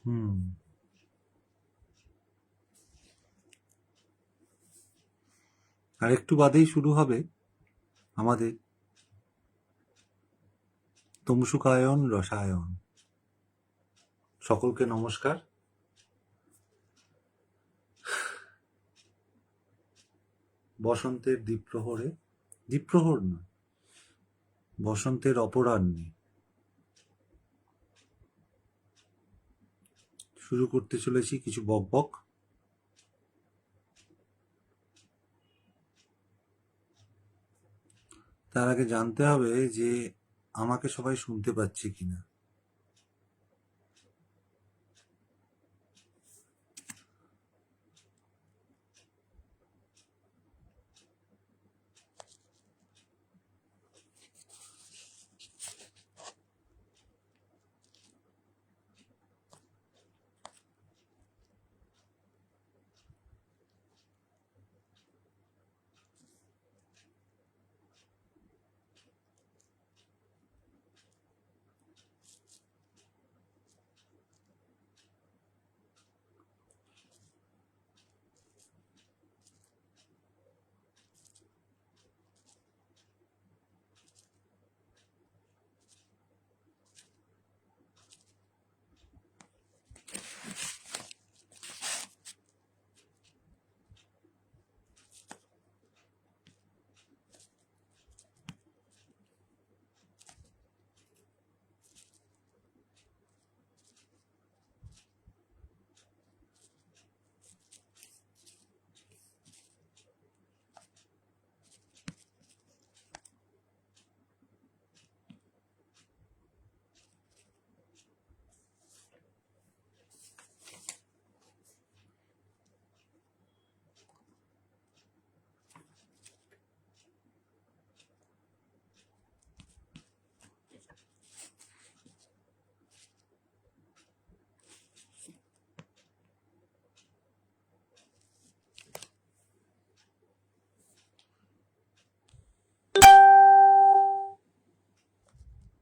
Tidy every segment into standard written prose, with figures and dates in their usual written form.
হুম। আর একটু বাদেই শুরু হবে আমাদের তমসুকায়ন রসায়ন। সকলকে নমস্কার। বসন্তের দ্বীপ্রহরে, দ্বীপ্রহর না, বসন্তের অপরাহ্নে শুরু করতে চলেছি কিছু বকবক। তার আগে জানতে হবে যে আমাকে সবাই শুনতে পাচ্ছে কিনা।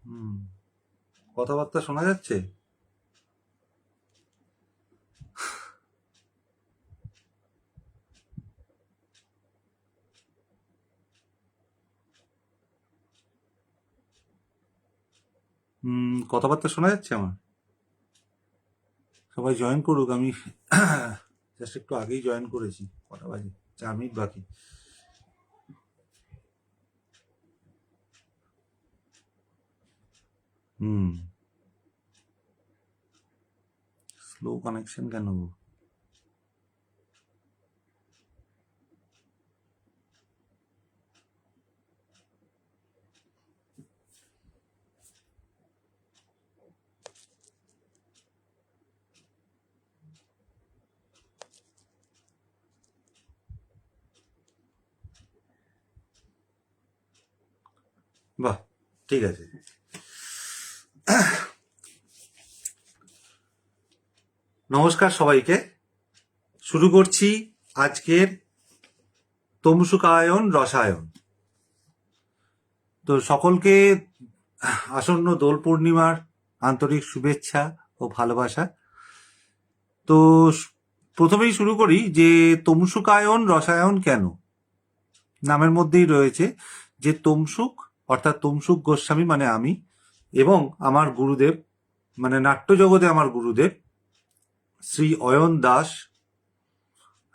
হুম, কথাবার্তা শোনা যাচ্ছে? কথাবার্তা শোনা যাচ্ছে আমার? সবাই জয়েন করুক। আমি জাস্ট একটু আগেই জয়েন করেছি। কটা বাজে? 4 মিনিট বাকি। হুম। স্লো কানেকশন কেন গো? বাহ, ঠিক আছে। নমস্কার সবাইকে। শুরু করছি আজকের তমসুকায়ন রসায়ন। তো সকলকে আসন্ন দোল পূর্ণিমার আন্তরিক শুভেচ্ছা ও ভালোবাসা। তো প্রথমেই শুরু করি যে তমসুকায়ন রসায়ন কেন। নামের মধ্যেই রয়েছে যে তমসুক অর্থাৎ তমসুক গোস্বামী মানে আমি, এবং আমার গুরুদেব মানে নাট্যজগতে আমার গুরুদেব শ্রী অয়ন দাস,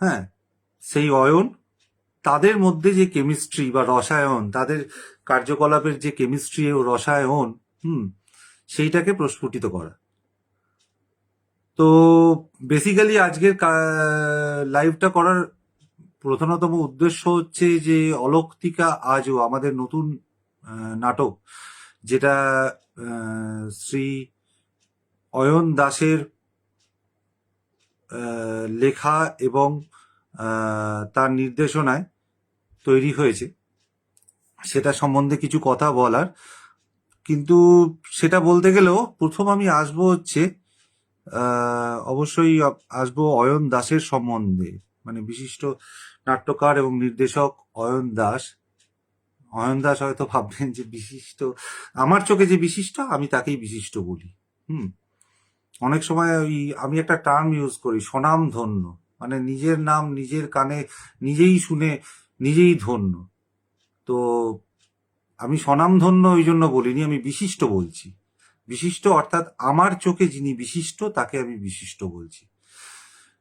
হ্যাঁ, সেই অয়ন, তাদের মধ্যে যে কেমিস্ট্রি বা রসায়ন, তাদের কার্যকলাপের যে কেমিস্ট্রি ও রসায়ন, সেইটাকে প্রস্ফুটিত করা। তো বেসিক্যালি আজকের লাইভটা করার প্রধানতম উদ্দেশ্য হচ্ছে যে অলৌকিকা আজও আমাদের নতুন নাটক, যেটা শ্রী অয়ন দাসের লেখা এবং তার নির্দেশনায় তৈরি হয়েছে, সেটা সম্বন্ধে কিছু কথা বলার। কিন্তু সেটা বলতে গেলেও প্রথম আমি আসবো হচ্ছে অবশ্যই আসবো অয়ন দাসের সম্বন্ধে, মানে বিশিষ্ট নাট্যকার এবং নির্দেশক অয়ন দাস। অয়ন দাস হয়তো ভাববেন যে বিশিষ্ট, আমার চোখে যে বিশিষ্ট আমি তাকেই বিশিষ্ট বলি। অনেক সময় ওই আমি একটা টার্ম ইউজ করি, স্বনামধন্য, মানে নিজের নাম নিজের কানে নিজেই শুনে নিজেই ধন্য। তো আমি স্বনামধন্য ওই জন্য বলিনি, আমি বিশিষ্ট বলছি। বিশিষ্ট অর্থাৎ আমার চোখে যিনি বিশিষ্ট তাকে আমি বিশিষ্ট বলছি।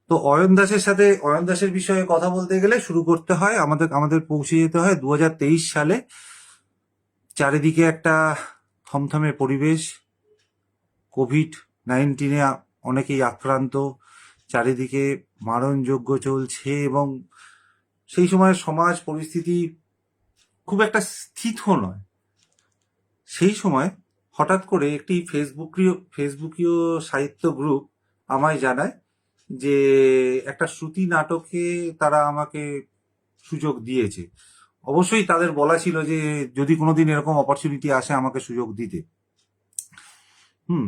তো অয়ন দাসের সাথে, অয়ন দাসের বিষয়ে কথা বলতে গেলে শুরু করতে হয় আমাদের আমাদের পৌঁছে যেতে হয় 2023 সালে। চারিদিকে একটা থমথমে পরিবেশ, কোভিড-19 অনেকেই আক্রান্ত, চারিদিকে মারণযজ্ঞ চলছে, এবং সেই সময় সমাজ পরিস্থিতি খুব একটা স্থিত নয়। সেই সময় হঠাৎ করে একটি ফেসবুকীয় সাহিত্য গ্রুপ আমায় জানায় যে একটা শ্রুতি নাটকে তারা আমাকে সুযোগ দিয়েছে। অবশ্যই তাদের বলা ছিল যে যদি কোনোদিন এরকম অপরচুনিটি আসে আমাকে সুযোগ দিতে। হুম।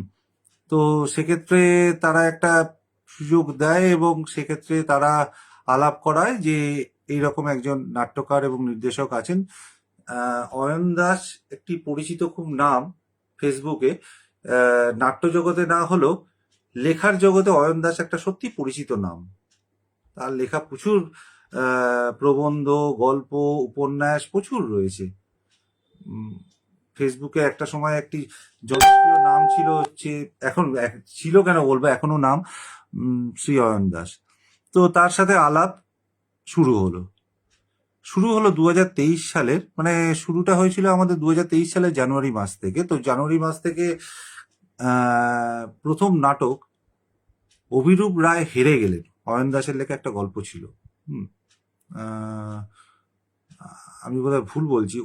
তো সেক্ষেত্রে তারা একটা সুযোগ দেয়, এবং সেক্ষেত্রে তারা আলাপ করায় যে এইরকম একজন নাট্যকার এবং নির্দেশক আছেন। অয়ন দাস একটি পরিচিত খুব নাম ফেসবুকে, নাট্য জগতে না হলেও লেখার জগতে অয়ন দাস একটা সত্যি পরিচিত নাম। তার লেখা প্রচুর প্রবন্ধ, গল্প, উপন্যাস প্রচুর রয়েছে। ফেসবুকে একটা সময় একটি জনপ্রিয় নাম ছিল হচ্ছে, এখন ছিল কেন বলবো, এখনো নাম শ্রী অয়ন দাস। তো তার সাথে আলাপ শুরু হলো 2023 সালের, মানে শুরুটা হয়েছিল আমাদের 2023 সালের জানুয়ারি মাস থেকে। তো জানুয়ারি মাস থেকে প্রথম নাটক অভিরূপ রায় হেরে গেলেন, অয়ন দাসের লেখা একটা গল্প ছিল। আমি বোধহয় ভুল বলছি,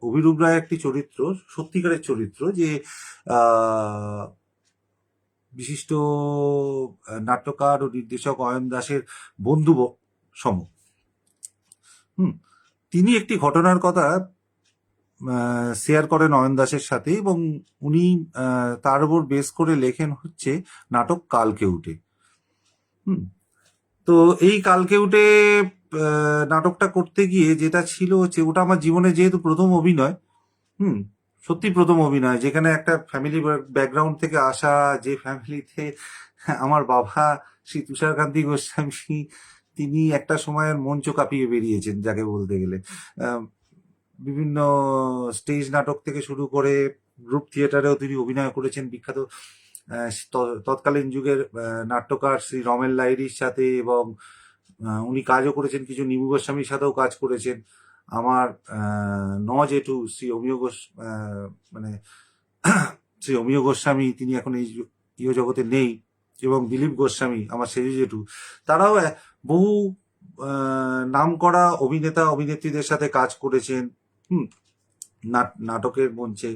অভিরূপ রায় একটি চরিত্র, সত্যিকারের চরিত্র, যে বিশিষ্ট নাট্যকার ও নির্দেশক অয়ন দাসের বন্ধু সম। তিনি একটি ঘটনার কথা শেয়ার করেন অয়ন দাসের সাথে, এবং উনি তার উপর বেস করে লেখেন হচ্ছে নাটক কালকে উঠে। তো এই কালকে উঠে নাটকটা করতে গিয়ে যেটা ছিল হচ্ছে, ওটা আমার জীবনে যেহেতু প্রথম অভিনয়, সত্যি প্রথম অভিনয়, যেখানে একটা ফ্যামিলি ব্যাকগ্রাউন্ড থেকে আসা, যে ফ্যামিলিতে আমার বাবা শ্রী তুষারকান্তি গোস্বামী, তিনি একটা সময়ের মঞ্চ কাঁপিয়ে বেরিয়েছেন যাকে বলতে গেলে। বিভিন্ন স্টেজ নাটক থেকে শুরু করে গ্রুপ থিয়েটারেও তিনি অভিনয় করেছেন। বিখ্যাত তৎকালীন যুগের নাট্যকার শ্রী রমেন লাহিড়ীর সাথে, এবং উনি কাজও করেছেন কিছু নিবু গোস্বামীর সাথেও কাজ করেছেন। আমার জেঠু শ্রী অমিয় মানে শ্রী অমিয় গোস্বামী, তিনি এখন এই জগতে নেই, এবং দিলীপ গোস্বামী আমার সেজ জেঠু, তারাও বহু নামকরা অভিনেতা অভিনেত্রীদের সাথে কাজ করেছেন নাটকের মঞ্চে।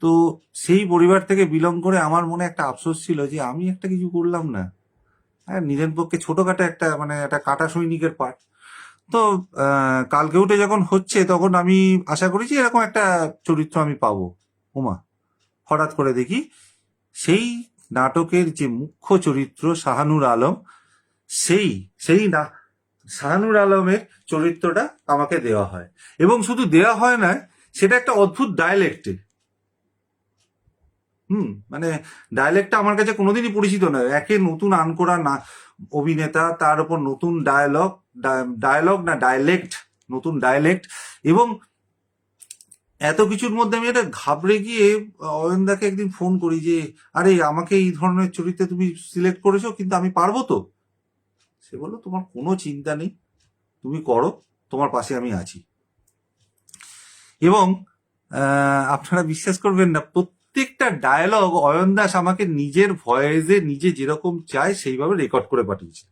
তো সেই পরিবার থেকে বিলং করে আমার মনে একটা আফসোস ছিল যে আমি একটা কিছু করলাম না, নিজের পক্ষে ছোটখাটো একটা, মানে একটা কাটা সৈনিকের পাঠ। তো কালকে উঠে যখন হচ্ছে, তখন আমি আশা করি যে এরকম একটা চরিত্র আমি পাবো। ওমা, হঠাৎ করে দেখি সেই নাটকের যে মুখ্য চরিত্র শাহানুর আলম, সেই না শাহানুর আলমের চরিত্রটা আমাকে দেওয়া হয়, এবং শুধু দেওয়া হয় না, সেটা একটা অদ্ভুত ডায়ালেক্টে। মানে ডায়ালেক্টটা আমার কাছে কোনোদিনই পরিচিত নয়। একে নতুন আনকোরা না অভিনেতা, তার উপর নতুন ডায়ালগ না ডায়ালেক্ট, নতুন ডায়ালেক্ট, এবং এত কিছুর মধ্যে আমি এটা ঘাবড়ে গিয়ে অয়নদাকে একদিন ফোন করি যে আরে আমাকে এই ধরনের চরিত্রে তুমি সিলেক্ট করেছো, কিন্তু আমি পারবো তো? সে বললো তোমার কোনো চিন্তা নেই, তুমি করো, তোমার পাশে আমি আছি। এবং আপনারা বিশ্বাস করবেন না, প্রত্যেকটা ডায়ালগ অয়ন দাস আমাকে নিজের ভয়েসে নিজে যেরকম চায় সেইভাবে রেকর্ড করে পাঠিয়েছে,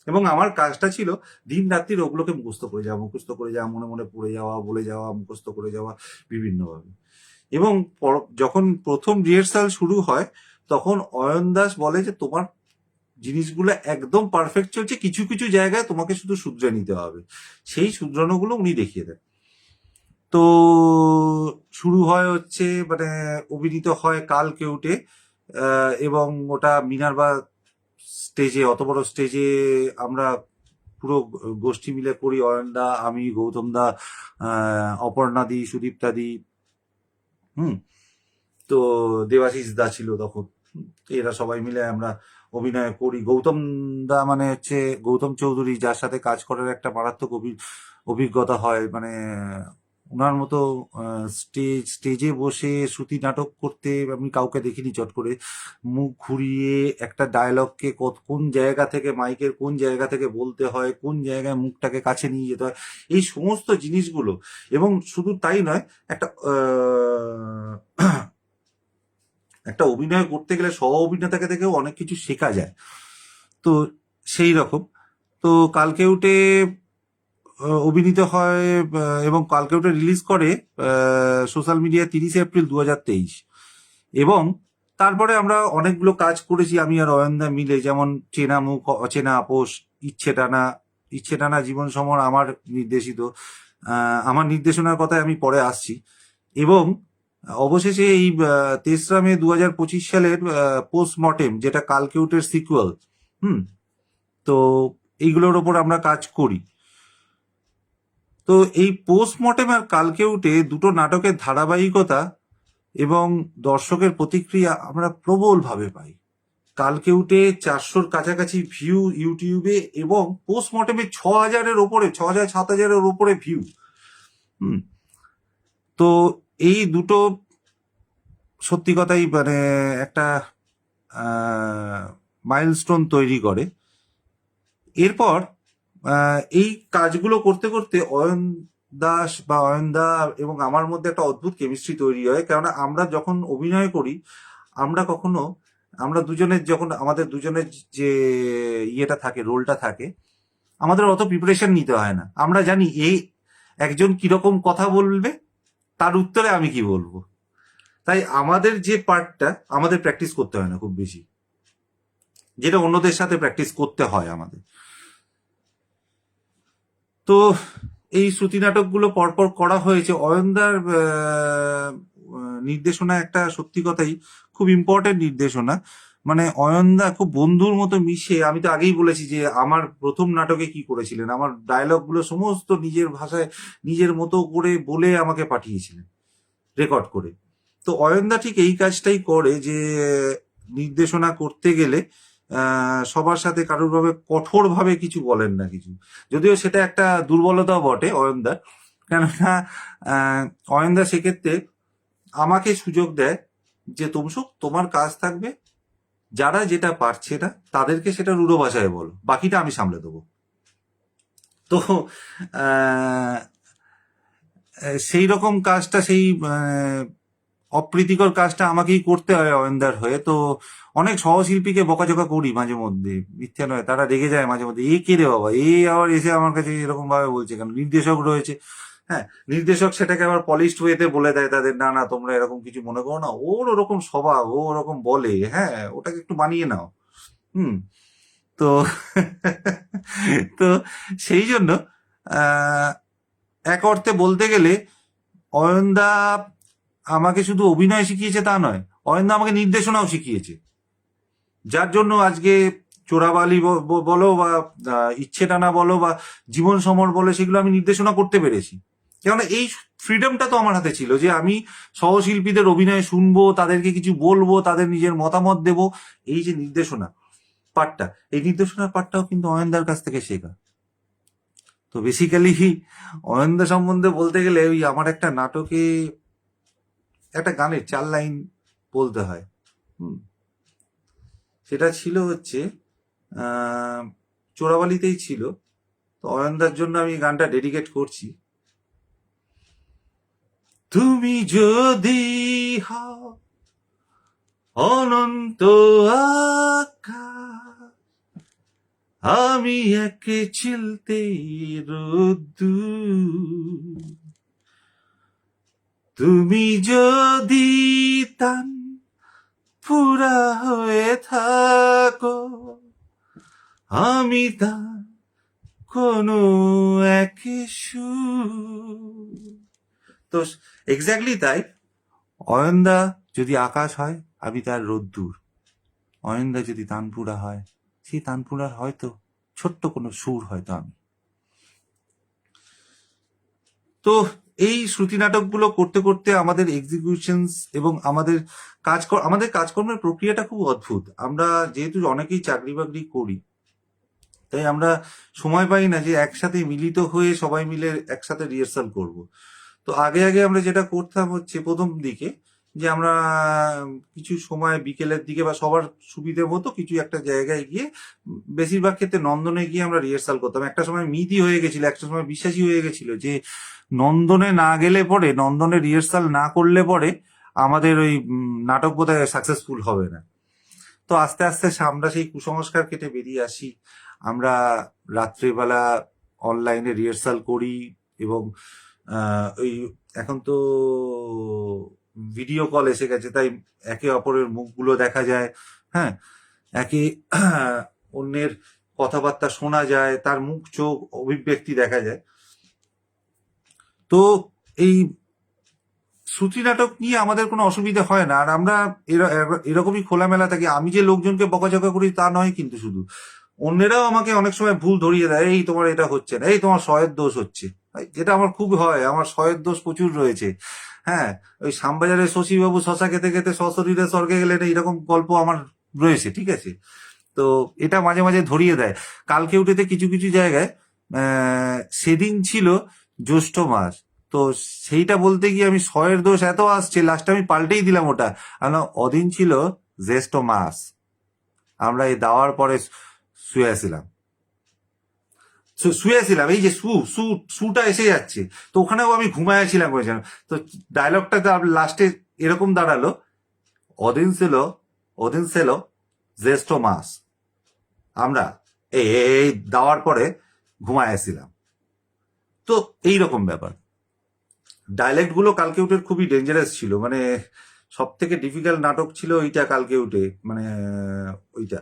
এবং আমার কাজটা ছিল দিন রাত্রির ওগুলোকে মুখস্থ করে যাওয়া, মনে মনে পড়ে যাওয়া, বলে যাওয়া, মুখস্থ করে যাওয়া বিভিন্নভাবে। এবং যখন প্রথম রিহার্সাল শুরু হয়, তখন অয়ন দাস বলে যে তোমার জিনিসগুলো একদম পারফেক্ট চলছে, কিছু কিছু জায়গায় তোমাকে শুধু শুধরে নিতে হবে। সেই শুধরানোগুলো উনি দেখিয়ে দেন। তো শুরু হয় হচ্ছে, মানে অভিনীত হয় কালকে উঠে, এবং ওটা মিনারবা স্টেজে, অত বড় স্টেজে আমরা পুরো গোষ্ঠী মিলে করি, অয়নদা, আমি, গৌতম দা, অপর্ণা দি, সুদীপ্তা দি, তো দেবাশিস দা ছিল তখন। এরা সবাই মিলে আমরা অভিনয় করি। গৌতম দা মানে হচ্ছে গৌতম চৌধুরী, যার সাথে কাজ করার একটা মারাত্মক অভিজ্ঞতা হয়। মানে ওনার মতো স্টেজে বসে শ্রুতি নাটক করতে আমি কাউকে দেখিনি। চট করে মুখ ঘুরিয়ে একটা ডায়লগকে কোন জায়গা থেকে, মাইকের কোন জায়গা থেকে বলতে হয়, কোন জায়গায় মুখটাকে কাছে নিয়ে যেতে হয়, এই সমস্ত জিনিসগুলো। এবং শুধু তাই নয়, একটা একটা অভিনয় করতে গেলে সহ অভিনেতাকে থেকেও অনেক কিছু শেখা যায়। তো সেই রকম। তো কালকে উঠে অভিনীত হয় এবং কালকে উঠে রিলিজ করে সোশ্যাল মিডিয়া 30 এপ্রিল 2023। এবং তারপরে আমরা অনেকগুলো কাজ করেছি আমি আর অয়নদা মিলে, যেমন চেনা মুখ, অচেনা আপোষ, ইচ্ছে টানা জীবন সমর আমার নির্দেশিত। আমার নির্দেশনার কথায় আমি পরে আসছি। এবং অবশেষে এই 3রা মে 2025 সালের পোস্টমর্টেম, যেটা কালকে উঠের সিকুয়াল। তো এইগুলোর ওপর আমরা কাজ করি। তো এই পোস্টমর্টেম আর কালকে উঠে দুটো নাটকের ধারাবাহিকতা এবং দর্শকের প্রতিক্রিয়া আমরা প্রবলভাবে পাই। কালকে উঠে 400-র কাছাকাছি ভিউ ইউটিউবে, এবং পোস্টমর্টেমে 6000-এর ওপরে, 6000-7000-এর ওপরে ভিউ। তো এই দুটো সত্যি কথাই মানে একটা মাইলস্টোন তৈরি করে। এরপর এই কাজগুলো করতে করতে অয়নদা এবং আমার মধ্যে একটা অদ্ভুত কেমিস্ট্রি তৈরি হয়। কেননা আমরা যখন অভিনয় করি, আমরা দুজনের যখন আমাদের দুজনের যে ইয়েটা থাকে, রোলটা থাকে, আমাদের অত প্রিপারেশন নিতে হয় না। আমরা জানি এই একজন কিরকম কথা বলবে, তার উত্তরে আমি কি বলবো। তাই আমাদের যে পার্টটা, আমাদের প্র্যাকটিস করতে হয় না খুব বেশি, যেটা অন্যদের সাথে প্র্যাকটিস করতে হয় আমাদের। তো এই শ্রুতি নাটকগুলো পরপর করা হয়েছে। অয়নদার নির্দেশনা একটা সত্যি কথাই খুব ইম্পর্টেন্ট নির্দেশনা। মানে অয়নদা খুব বন্ধুর মতো মিশে, আমি তো আগেই বলেছি যে আমার প্রথম নাটকে কি করেছিলেন, আমার ডায়লগগুলো সমস্ত নিজের ভাষায় নিজের মতো করে বলে আমাকে পাঠিয়েছিলেন রেকর্ড করে। তো অয়নদা ঠিক এই কাজটাই করে, যে নির্দেশনা করতে গেলে সবার সাথে কারোরভাবে কঠোরভাবে কিছু বলেন না কিছু। যদিও সেটা একটা দুর্বলতাও বটে অয়নদার, কেননা অয়নদা সেক্ষেত্রে আমাকে সুযোগ দেয় যে তমসুক, তোমার কাজ থাকবে যারা যেটা পারছে না তাদেরকে সেটা রূঢ় ভাষায় বলো, বাকিটা আমি সামলে দেবো। তো সেই রকম কাজটা, সেই অপ্রীতিকর কাজটা আমাকেই করতে হয় অয়নদার হয়ে। তো অনেক সহশিল্পীকে বকাঝকা করি মাঝে মধ্যে, মিথ্যে নয়, তারা রেগে যায় মাঝে মধ্যে, এ কে রে বাবা, এ আবার এসে আমার কাছে এরকম ভাবে বলছে কেন। নির্দেশক রয়েছে, হ্যাঁ, নির্দেশক সেটাকে আবার পলিশড ওয়েতে বলে দেয় তাদের, না না তোমরা এরকম কিছু মনে করো না, ওর ওরকম স্বভাব, ও ওরকম বলে, হ্যাঁ ওটাকে একটু বানিয়ে নাও। তো তো সেই জন্য এক অর্থে বলতে গেলে অয়নদা আমাকে শুধু অভিনয় শিখিয়েছে তা নয়, অয়নদা আমাকে নির্দেশনাও শিখিয়েছে, যার জন্য আজকে চোরাবালি বলো বা ইচ্ছে টানা বলো বা জীবন সমর বলো, সেগুলো আমি নির্দেশনা করতে পেরেছি। কেননা এই ফ্রিডমটা তো আমার হাতে ছিল, যে আমি সহশিল্পীদের অভিনয় শুনবো, তাদেরকে কিছু বলবো, তাদের নিজের মতামত দেব। এই যে নির্দেশনা পার্টটা, এই নির্দেশনার পার্টটাও কিন্তু অয়নদার কাছ থেকে শেখা। তো বেসিক্যালি অয়নদা সম্বন্ধে বলতে গেলে, ওই আমার একটা নাটকে একটা গানের 4 লাইন বলতে হয়। সেটা ছিল হচ্ছে চোরাবালিতেই ছিল। তো অয়নদার জন্য আমি গানটা ডেডিকেট করছি। তুমি যদি হও অনন্ত আকাশ, আমি একে চিলতে রোদ্দুর, তুমি যদি তান পুরা হয়ে থাকো, আমি তা কোনো এক সুর। তো এক্স্যাক্টলি তাই, অয়নদা যদি আকাশ হয়, আমি তার রোদ্দুর। অয়নদা যদি তানপুরা হয়, সেই তানপুরার হয়তো ছোট্ট কোনো সুর হয়তো আমি। তো এই শ্রুতি নাটকগুলো করতে করতে আমাদের এক্সিকিউশনস এবং আমাদের কাজকর্মের প্রক্রিয়াটা খুব অদ্ভুত। আমরা যেহেতু অনেকেই চাকরি বাকরি করি, তাই আমরা সময় পাই না যে একসাথে মিলিত হয়ে সবাই মিলে একসাথে রিহার্সাল করব। তো আগে আগে আমরা যেটা করতাম হচ্ছে প্রথম দিকে, যে আমরা কিছু সময় বিকেলের দিকে বা সবার সুবিধে মতো কিছু একটা জায়গায় গিয়ে, বেশিরভাগ ক্ষেত্রে নন্দনে গিয়ে আমরা রিহার্সাল করতাম। একটা সময় মিতি হয়ে গেছিল, একটা সময় বিশ্বাসী হয়ে গেছিল যে নন্দনে না গেলে পরে, নন্দনে রিহার্সাল না করলে পরে আমাদের ওই নাটক বোধহয় সাকসেসফুল হবে না। তো আস্তে আস্তে আমরা সেই কুসংস্কার কেটে বেরিয়ে আসি। আমরা রাত্রেবেলা অনলাইনে রিহার্সাল করি এবং ওই এখন তো ভিডিও কল এসে গেছে, তাই একে অপরের মুখগুলো দেখা যায়। হ্যাঁ, একে অন্যের কথাবার্তা শোনা যায়, তার মুখ চোখ অভিব্যক্তি দেখা যায়। তো এই শ্রুতি নাটক নিয়ে আমাদের কোনো অসুবিধা হয় না। আর আমরা এরকমই খোলামেলা থাকি। আমি যে লোকজনকে বকাঝকা করি তা নয়, কিন্তু শুধু অন্যেরাও আমাকে অনেক সময় ভুল ধরিয়ে দেয়, এই তোমার এটা হচ্ছে না, এই তোমার শয়ের দোষ হচ্ছে, যেটা আমার খুব হয়। আমার শয়ের দোষ প্রচুর রয়েছে। হ্যাঁ, ওই শ্যামবাজারের শশীবাবু শশা খেতে খেতে সশরীরে স্বর্গে গেলেন, এইরকম গল্প আমার রয়েছে, ঠিক আছে। তো এটা মাঝে মাঝে ধরিয়ে দেয়। কালকে উঠেতে কিছু কিছু জায়গায় সেদিন ছিল জ্যৈষ্ঠ মাস, তো সেইটা বলতে গিয়ে আমি শয়ের দোষ এত আসছে, লাস্টে আমি পাল্টেই দিলাম ওটা, অদিন ছিল জ্যৈষ্ঠ মাস। আমরা এই দাওয়ার পরে শুয়েছিলাম, এই যে সুটা এসে যাচ্ছে, তো ওখানেও আমি ঘুমাইছিলাম বলেছিলাম। তো ডায়লগটা লাস্টে এরকম দাঁড়ালো, অদিন ছিল জ্যৈষ্ঠ মাস, আমরা এই দাওয়ার পরে ঘুমাইছিলাম। তো এইরকম ব্যাপার। ডায়লেক্ট গুলো কালকে উঠে খুবই ডেঞ্জারাস ছিল, মানে সব থেকে ডিফিকাল্ট নাটক ছিল ওইটা কালকে উঠে, মানে ওইটা।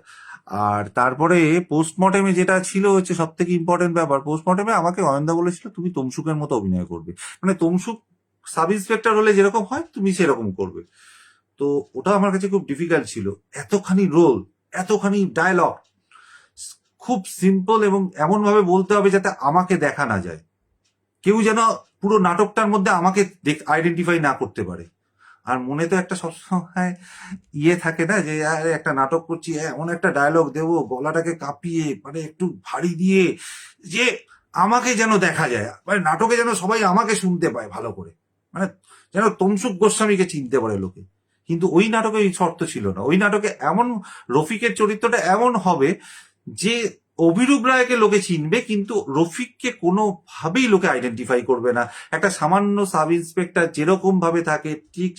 আর তারপরে পোস্টমর্টেমে যেটা ছিল হচ্ছে সব থেকে ইম্পর্টেন্ট ব্যাপার, পোস্টমর্টেমে আমাকে অয়ন্দা বলেছিল তুমি তমসুকের মতো অভিনয় করবে, মানে তমসুক সাব ইন্সপেক্টর হলে যেরকম হয় তুমি সেরকম করবে। তো ওটা আমার কাছে খুব ডিফিকাল্ট ছিল, এতখানি রোল, এতখানি ডায়লগ, খুব সিম্পল এবং এমন ভাবে বলতে হবে যাতে আমাকে দেখা না যায়, কেউ যেন পুরো নাটকটার মধ্যে আমাকে আইডেন্টিফাই না করতে পারে। আর মনে তো একটা সবসময় থাকে না যে একটা নাটক করছি, এমন একটা ডায়লগ দেবো গলাটাকে কাঁপিয়ে, মানে একটু ভারী দিয়ে, যে আমাকে যেন দেখা যায়, মানে নাটকে যেন সবাই আমাকে শুনতে পায় ভালো করে, মানে যেন তমসুক গোস্বামীকে চিনতে পারে লোকে। কিন্তু ওই নাটকে এই শর্ত ছিল না। ওই নাটকে এমন রফিকের চরিত্রটা এমন হবে যে অভিরূপ রায়কে লোকে চিনবে, কিন্তু রফিককে কোনোভাবেই লোকে আইডেন্টিফাই করবে না। একটা সামান্য সাব ইন্সপেক্টর যেরকম ভাবে থাকে, ঠিক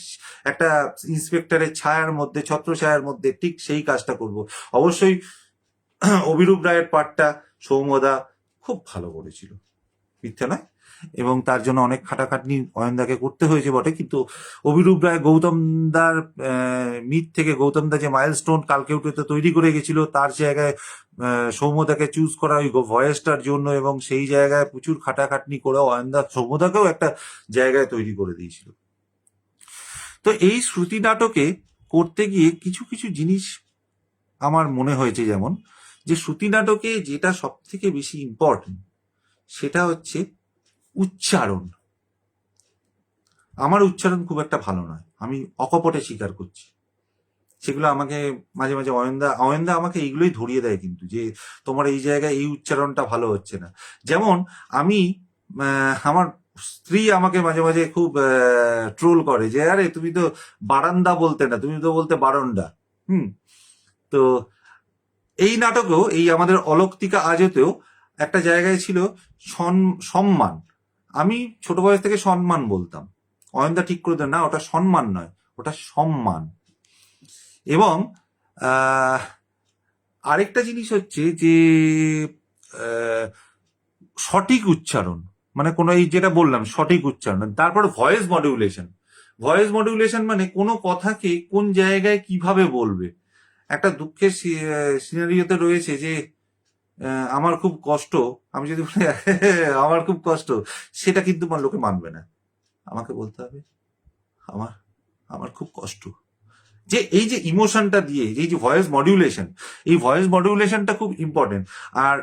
একটা ইন্সপেক্টরের ছায়ার মধ্যে, ছত্র ছায়ার মধ্যে ঠিক সেই কাজটা করব। অবশ্যই অভিরূপ রায়ের পার্টটা সৌম্যদা খুব ভালো করেছিল, মিথ্যে নয়, এবং তার জন্য অনেক খাটাখাটনি অয়নদাকে করতে হয়েছে বটে। কিন্তু অভিরূপ রায় গৌতমদার মিথ থেকে গৌতমদা যে মাইলস্টোন কালকে উঠে তৈরি করে গেছিল, তার জায়গায় সৌম্যদাকে চুজ করা ওই ভয়েসটার জন্য, এবং সেই জায়গায় প্রচুর খাটাখাটনি করে অয়নদা সৌম্যদাকেও একটা জায়গায় তৈরি করে দিয়েছিল। তো এই শ্রুতি নাটকে করতে গিয়ে কিছু কিছু জিনিস আমার মনে হয়েছে, যেমন যে শ্রুতি নাটকে যেটা সব থেকে বেশি ইম্পর্টেন্ট সেটা হচ্ছে উচ্চারণ। আমার উচ্চারণ খুব একটা ভালো নয়, আমি অকপটে স্বীকার করছি। সেগুলো আমাকে মাঝে মাঝে অয়ন্দা আমাকে এইগুলোই ধরিয়ে দেয়, কিন্তু যে তোমার এই জায়গায় এই উচ্চারণটা ভালো হচ্ছে না। যেমন আমি আমার স্ত্রী আমাকে মাঝে মাঝে খুব ট্রোল করে যে আরে তুমি তো বারান্দা বলতে না, তুমি তো বলতে বারন্দা। তো এই নাটকেও, এই আমাদের অলৌকিকা আজতেও একটা জায়গায় ছিল সম্মান। আমি ছোট বয়স থেকে সম্মান বলতাম, অয়ন্দা ঠিক করে দেন না, ওটা সম্মান নয়, ওটা সম্মান। এবং আরেকটা জিনিস হচ্ছে যে সঠিক উচ্চারণ, মানে কোনো এই যেটা বললাম সঠিক উচ্চারণ। তারপর ভয়েস মডিউলেশন মানে কোনো কথাকে কোন জায়গায় কিভাবে বলবে। একটা দুঃখের সিনারিওতে রয়েছে যে আমার খুব কষ্ট, আমি যদি বলি আমার খুব কষ্ট, সেটা কিন্তু লোকে মানবে না, আমাকে বলতে হবে আমার আমার খুব কষ্ট। যে এই যে ইমোশনটা দিয়ে, এই যে ভয়েস মডিউলেশন, এই ভয়েস মডিউলেশনটা খুব ইম্পর্টেন্ট। আর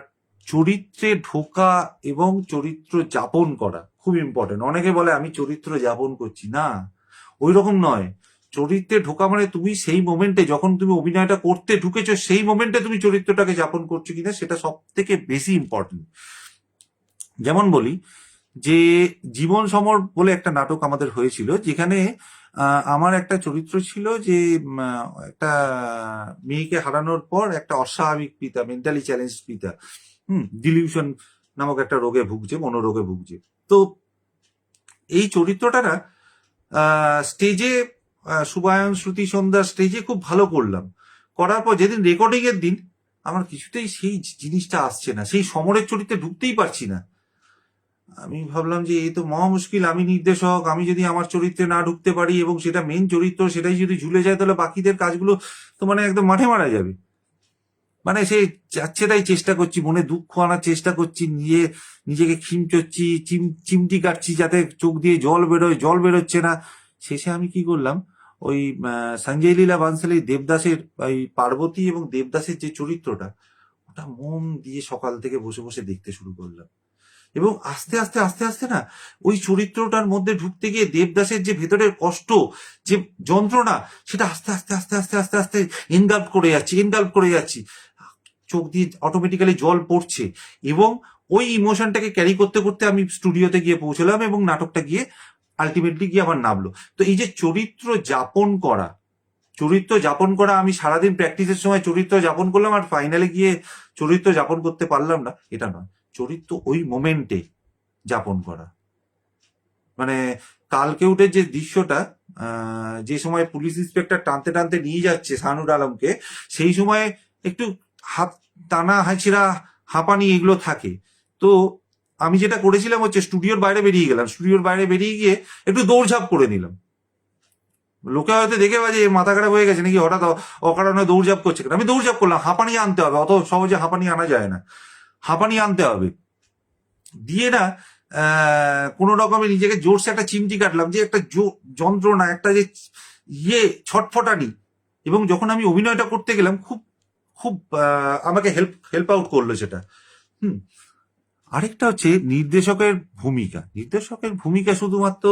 চরিত্রে ঢোকা এবং চরিত্র যাপন করা খুব খুব ইম্পর্টেন্ট। অনেকে বলে আমি চরিত্র যাপন করছি, না ওই রকম নয়। চরিত্রে ঢোকা মানে তুমি সেই মোমেন্টে যখন তুমি অভিনয়টা করতে ঢুকেছো সেই মোমেন্টে তুমি চরিত্রটাকে যাপন করছো কিনা সেটা সব থেকে বেশি ইম্পর্টেন্ট। যেমন বলি যে জীবন সমর বলে একটা নাটক আমাদের হয়েছিল, যেখানে আমার একটা চরিত্র ছিল যে একটা মেয়েকে হারানোর পর একটা অস্বাভাবিক পিতা, মেন্টালি চ্যালেঞ্জ পিতা, ডিলিউশন নামক একটা রোগে ভুগছে, মনোরোগে ভুগছে। তো এই চরিত্রটা না স্টেজে শুভায়ন শ্রুতি সন্ধ্যা স্টেজে খুব ভালো করলাম। করার পর যেদিন রেকর্ডিং এর দিন আমার কিছুতেই সেই জিনিসটা আসছে না, সেই সমরের চরিত্রে ঢুকতেই পারছি না। আমি ভাবলাম যে এই তো মহা মুশকিল, আমি নির্দেশক, আমি যদি আমার চরিত্রে না ঢুকতে পারি এবং সেটা মেন চরিত্র সেটাই যদি ঝুলে যায় তাহলে বাকিদের কাজগুলো তো মানে একদম মাঠে মারা যাবে। মানে সেই যাচ্ছে তাই চেষ্টা করছি, মনে দুঃখ আনার চেষ্টা করছি, নিজেকে খিমচোচ্ছি, চিমটি কাটছি যাতে চোখ দিয়ে জল বেরোয়, জল বেরোচ্ছে না। শেষে আমি কি করলাম, ওই সঞ্জয় লীলা বানসালি দেবদাসের ওই পার্বতী এবং দেবদাসের যে চরিত্রটা, ওটা মন দিয়ে সকাল থেকে বসে বসে দেখতে শুরু করলাম। এবং আস্তে আস্তে আস্তে আস্তে না ওই চরিত্রটার মধ্যে ঢুকতে গিয়ে দেবদাসের যে ভেতরের কষ্ট, যে যন্ত্রণা, সেটা আস্তে আস্তে আস্তে আস্তে আস্তে আস্তে এনগাল্প করে যাচ্ছি। চোখ দিয়ে অটোমেটিক্যালি জল পড়ছে এবং ওই ইমোশনটাকে ক্যারি করতে করতে আমি স্টুডিওতে গিয়ে পৌঁছলাম এবং নাটকটা গিয়ে আলটিমেটলি গিয়ে আমার নামলো। তো এই যে চরিত্র যাপন করা আমি সারাদিন প্র্যাকটিসের সময় চরিত্র যাপন করলাম আর ফাইনালে গিয়ে চরিত্র যাপন করতে পারলাম না, এটা নয়। চরিত্র ওই মোমেন্টে যাপন করা, মানে কালকে উঠে যে দৃশ্যটা, যে সময় পুলিশ ইন্সপেক্টর টানতে টানতে নিয়ে যাচ্ছে শাহানুর আলমকে, সেই সময় একটু হাত টানা হাঁচিরা হাঁপানি এগুলো থাকে। তো আমি যেটা করেছিলাম হচ্ছে স্টুডিওর বাইরে বেরিয়ে গিয়ে একটু দৌড়ঝাঁপ করে নিলাম। লোকে হয়তো দেখে বাজে মাথা খারাপ হয়ে গেছে নাকি, হঠাৎ অকারণে দৌড়ঝাঁপ করছে কেন। আমি দৌড়ঝাঁপ করলাম, হাঁপানি আনতে হবে, অত সহজে হাঁপানি আনা যায় না, হাঁপানি আনতে হবে। দিয়ে না কোনো রকমে নিজেকে জোরসে একটা চিমটি কাটলাম, যে একটা যন্ত্রণা, একটা যে ছটফটানি। এবং যখন আমি অভিনয়টা করতে গেলাম খুব খুব আমাকে হেল্প আউট করলো সেটা। আরেকটা হচ্ছে নির্দেশকের ভূমিকা শুধুমাত্র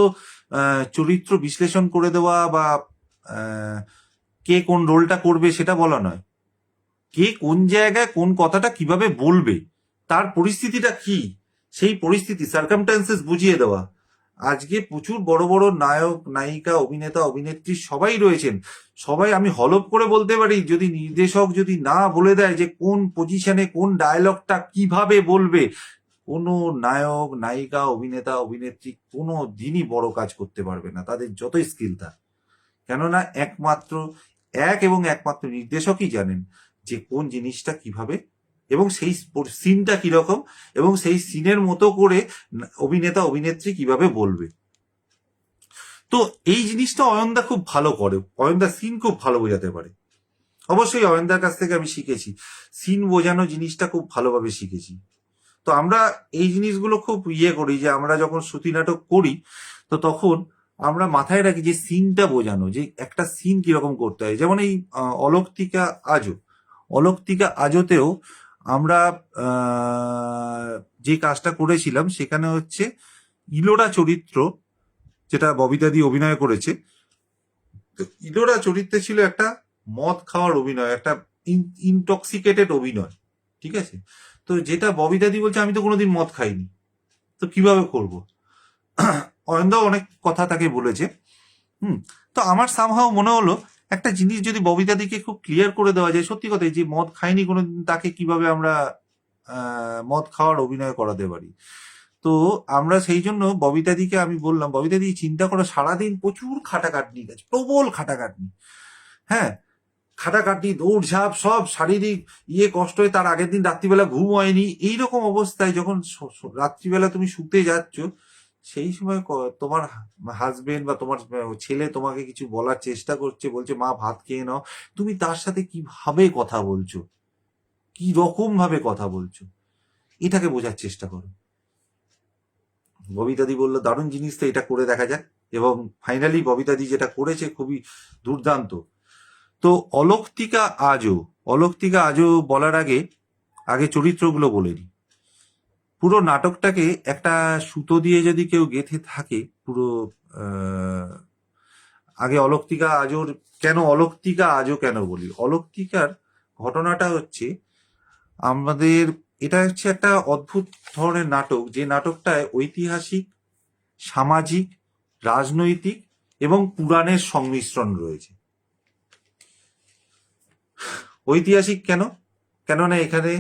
চরিত্র বিশ্লেষণ করে দেওয়া বা কে কোন রোলটা করবে সেটা বলা নয়, কে কোন জায়গায় কোন কথাটা কিভাবে বলবে, তার পরিস্থিতিটা কি, সেই পরিস্থিতি সার্কামস্টান্সেস বুঝিয়ে দেওয়া। আজকে প্রচুর বড় বড় নায়ক নায়িকা অভিনেতা অভিনেত্রী সবাই রয়েছেন, সবাই আমি হলপ করে বলতে পারি যদি নির্দেশক যদি না বলে দেয় যে কোন পজিশনে কোন ডায়লগটা কিভাবে বলবে, কোনো নায়ক নায়িকা অভিনেতা অভিনেত্রী কোনো দিনই বড় কাজ করতে পারবে না, তাদের যতই স্কিল থাক। কেননা একমাত্র নির্দেশকই জানেন যে কোন জিনিসটা কিভাবে এবং সেই সিনটা কিরকম এবং সেই সিনের মতো করে অভিনেতা অভিনেত্রী কিভাবে বলবে। তো এই জিনিসটা অয়নদা খুব ভালো করে, অয়নদা সিন খুব ভালো বোঝাতে পারে। অবশ্যই অয়নদার কাছ থেকে আমি শিখেছি, সিন বোঝানো জিনিসটা খুব ভালোভাবে শিখেছি। তো আমরা এই জিনিসগুলো খুব করি যে আমরা যখন শ্রুতি নাটক করি তো তখন আমরা মাথায় রাখি যে সিনটা বোঝানো, যে একটা সিন কিরকম করতে হয়। যেমন এই অলক্তিকা আজোতেও আমরা যে কাজটা করেছিলাম সেখানে হচ্ছে ইলোরা চরিত্র, যেটা ববিতাদি অভিনয় করেছে। তো ইলোরা চরিত্রে ছিল একটা মদ খাওয়ার অভিনয়, একটা ইনটক্সিকেটেড অভিনয়, ঠিক আছে। তো যেটা ববিতাদি বলছে আমি তো কোনোদিন মদ খাইনি, তো কিভাবে করব। অয়নদাও অনেক কথা তাকে বলেছে। তো আমার সামহাও মনে হলো একটা জিনিস যদি ববিতাদিকে খুব ক্লিয়ার করে দেওয়া যায়, সত্যি কথাই যে মদ খাইনি কোনোদিন, তাকে কিভাবে আমরা মদ খাওয়ার অভিনয় করাতে পারি। তো আমরা সেই জন্য ববিতাদিকে আমি বললাম, ববিতাদি চিন্তা করো সারাদিন প্রচুর খাটাখাটনি গেছে, প্রবল খাটাখাটনি, হ্যাঁ খাটাখাটনি দৌড়ঝাঁপ সব শারীরিক কষ্ট হয়ে তার আগের দিন রাত্রিবেলা ঘুম হয়নি। এইরকম অবস্থায় যখন রাত্রিবেলা তুমি শুতে যাচ্ছ সেই সময় তোমার হাজবেন্ড বা তোমার ছেলে তোমাকে কিছু বলার চেষ্টা করছে, বলছে মা ভাত খেয়ে নাও, তুমি তার সাথে কিভাবে কথা বলছো, কি রকম ভাবে কথা বলছো, এটাকে বোঝার চেষ্টা করো। ববিতাদি বললো দারুণ জিনিস, তো এটা করে দেখা যাক। এবং ফাইনালি ববিতাদি যেটা করেছে খুবই দুর্দান্ত। তো অলক্তিকা আজও বলার আগে চরিত্রগুলো বলে নি। পুরো নাটকটাকে একটা সুতো দিয়ে যদি কেউ গেঁথে থাকে পুরো, আহ, আগে অলক্তিকা আজোর, কেন অলক্তিকা আজও কেন বলি, অলক্তিকার ঘটনাটা হচ্ছে আমাদের, এটা হচ্ছে একটা অদ্ভুত ধরনের নাটক, যে নাটকটায় ঐতিহাসিক, সামাজিক, রাজনৈতিক এবং পুরাণের সংমিশ্রণ রয়েছে। ঐতিহাসিক কেন? কেননা এখানে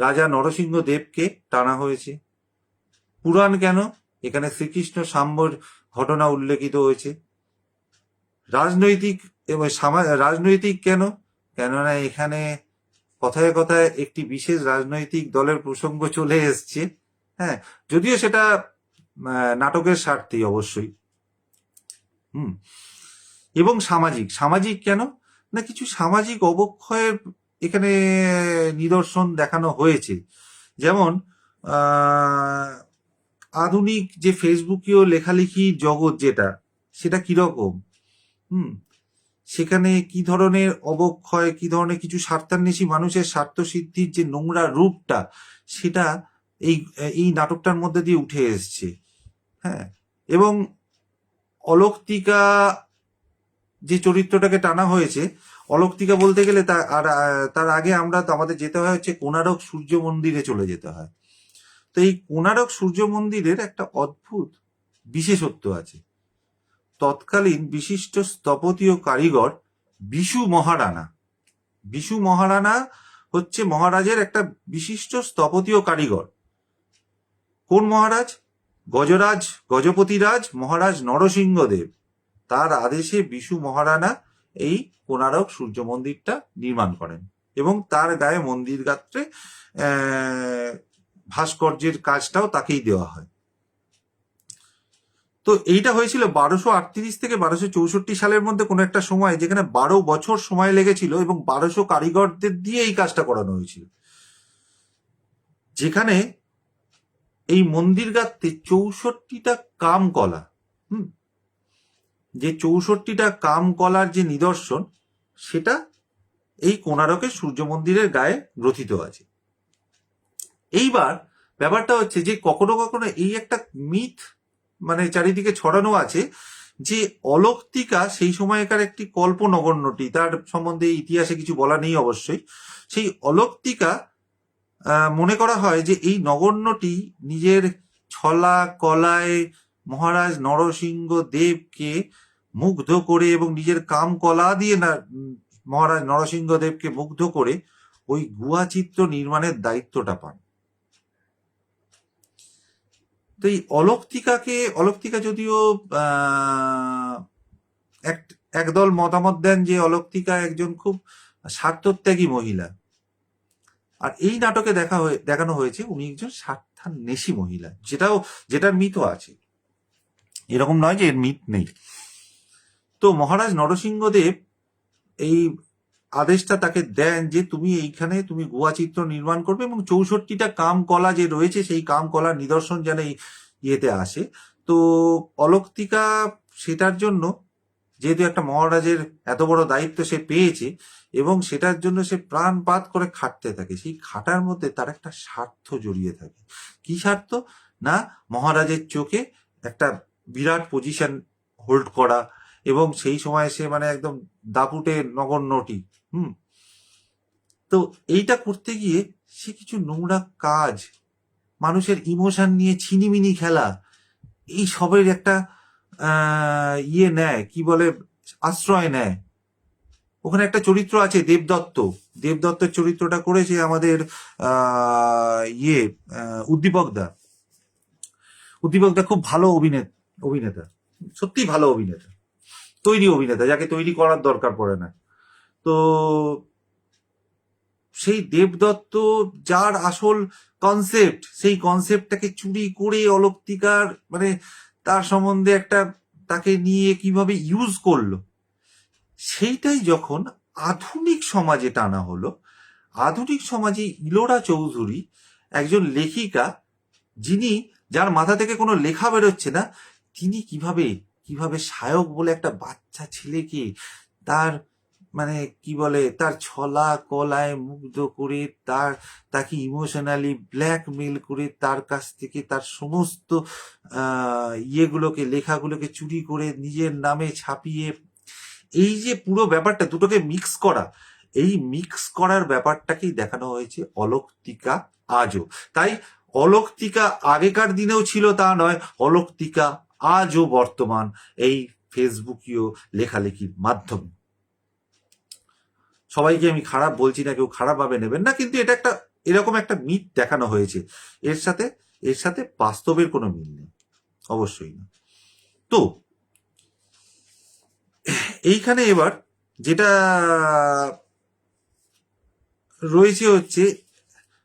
রাজা নরসিংহ দেবকে টানা হয়েছে। পুরাণ কেন? এখানে শ্রীকৃষ্ণ সাম্যর ঘটনা উল্লেখিত হয়েছে। রাজনৈতিক এবং রাজনৈতিক কেন? কেননা এখানে কথায় কথায় একটি বিশেষ রাজনৈতিক দলের প্রসঙ্গ চলে এসছে। হ্যাঁ, যদিও সেটা নাটকের স্বার্থেই অবশ্যই। হুম। এবং সামাজিক, সামাজিক কেন না, কিছু সামাজিক অবক্ষয়ের এখানে নিদর্শন দেখানো হয়েছে। যেমন আধুনিক যে ফেসবুকীয় লেখালেখির জগৎ যেটা, সেটা কিরকম, সেখানে কি ধরনের অবক্ষয়, কি ধরনের কিছু স্বার্থান্বেষী মানুষের স্বার্থ সিদ্ধির যে নোংরা রূপটা, সেটা এই এই নাটকটার মধ্যে দিয়ে উঠে এসছে। হ্যাঁ, এবং অলক্তিকা যে চরিত্রটাকে টানা হয়েছে, অলক্তিকা বলতে গেলে তার আগে আমরা আমাদের যেতে হয় হচ্ছে কোণারক সূর্য মন্দিরে চলে যেতে হয়। তো এই কোণারক সূর্য মন্দিরের একটা অদ্ভুত বিশেষত্ব আছে। তৎকালীন বিশিষ্ট স্থপতীয় কারিগর বিশু মহারানা, বিশু মহারানা হচ্ছে মহারাজের একটা বিশিষ্ট স্থপতীয় কারিগর। কোন মহারাজ? গজরাজ, গজপতিরাজ মহারাজ নরসিংহদেব, তার আদেশে বিশু মহারানা এই কোণারক সূর্য মন্দিরটা নির্মাণ করেন এবং তার গায়ে মন্দির গাত্রে ভাস্কর্যের কাজটাও তাকেই দেওয়া হয়। তো এইটা হয়েছিল 1238 থেকে 1264 সালের মধ্যে কোনো একটা সময়, যেখানে 12 বছর সময় লেগেছিল এবং 1200 কারিগরদের দিয়ে এই কাজটা করানো হয়েছিল, যেখানে এই মন্দির গাত্রে 64টা কামকলা, যে 64টা কামকলার যে নিদর্শন, সেটা এই কোণারকের সূর্য মন্দিরের গায়ে গ্রথিত আছে। এইবার ব্যাপারটা হচ্ছে যে কখনো কখনো এই একটা মিথ মানে চারিদিকে ছড়ানো আছে যে অলক্তিকা সেই সময়কার একটি কল্প নগণ্যটি, তার সম্বন্ধে ইতিহাসে কিছু বলা নেই অবশ্যই। সেই অলক্তিকা মনে করা হয় যে এই নগণ্যটি নিজের ছলা কলায় মহারাজ নরসিংহ দেবকে মুগ্ধ করে এবং নিজের কাম কলা দিয়ে মহারাজ নরসিংহ দেবকে মুগ্ধ করে ওই গুহা চিত্র নির্মাণের দায়িত্বটা পান। তো এই অলক্তিকা যদিও একদল মতামত দেন যে অলক্তিকা একজন খুব স্বার্থত্যাগী মহিলা, আর এই নাটকে দেখানো হয়েছে উনি একজন স্বার্থান্বেষী মহিলা, যেটার মিথও আছে, এরকম নয় যে এর মিথ নেই। তো মহারাজ নরসিংহদেব এই আদেশটা তাকে দেন যে তুমি গুহা চিত্র নির্মাণ করবে এবং 64টা কামকলা যে রয়েছে সেই কামকলার নিদর্শন যেন ইয়েতে আসে। তো অলক্তিকা সেটার জন্য, যেহেতু একটা মহারাজের এত বড় দায়িত্ব সে পেয়েছে এবং সেটার জন্য সে প্রাণপাত করে খাটতে থাকে, সেই খাটার মধ্যে তার একটা স্বার্থ জড়িয়ে থাকে। কি স্বার্থ? না, মহারাজের চোখে একটা বিরাট পজিশন হোল্ড করা, এবং সেই সময় সে মানে একদম দাপুটে নগণ্যটি। তো এইটা করতে গিয়ে সে কিছু নোংরা কাজ, মানুষের ইমোশন নিয়ে ছিনিমিনি খেলা, এই সবের একটা ইয়ে নেয়, কি বলে, আশ্রয় নেয়। ওখানে একটা চরিত্র আছে দেবদত্তের চরিত্রটা করেছে আমাদের উদ্দীপকদা খুব ভালো অভিনেতা, সত্যি ভালো অভিনেতা, তৈরি অভিনেতা, যাকে তৈরি করার দরকার পড়ে না। তো সেই দেবদত্ত, যার আসল কনসেপ্ট, সেই কনসেপ্টটাকে চুরি করে অলক্তিকার মানে তার সম্বন্ধে একটা তাকে নিয়ে কিভাবে ইউজ করলো, সেইটাই যখন আধুনিক সমাজে টানা হলো। আধুনিক সমাজে ইলোরা চৌধুরী একজন লেখিকা, যার মাথা থেকে কোনো লেখা বেরোচ্ছে না, তিনি কিভাবে সায়ক বলে একটা বাচ্চা ছেলেকে তার মানে কি বলে, তার ছলা কলায় মুগ্ধ করে তাকে ইমোশনালি ব্ল্যাকমেল করে তার কাছ থেকে তার সমস্ত ইয়েগুলোকে, লেখাগুলোকে চুরি করে নিজের নামে ছাপিয়ে, এই যে পুরো ব্যাপারটা দুটোকে মিক্স করা, এই মিক্স করার ব্যাপারটাকেই দেখানো হয়েছে অলৌকিকা আজও। তাই অলৌকিকা আগেকার দিনেও ছিল তা নয়, অলৌকিকা আজও বর্তমান এই ফেসবুকীয় লেখালেখির মাধ্যমে। সবাইকে আমি খারাপ বলছি না, কেউ খারাপ ভাবে নেবেন না, কিন্তু এটা একটা এরকম একটা মিথ দেখানো হয়েছে, এর সাথে বাস্তবের কোনো মিল নেই, অবশ্যই না। তো এইখানে এবার যেটা রয়েছে হচ্ছে,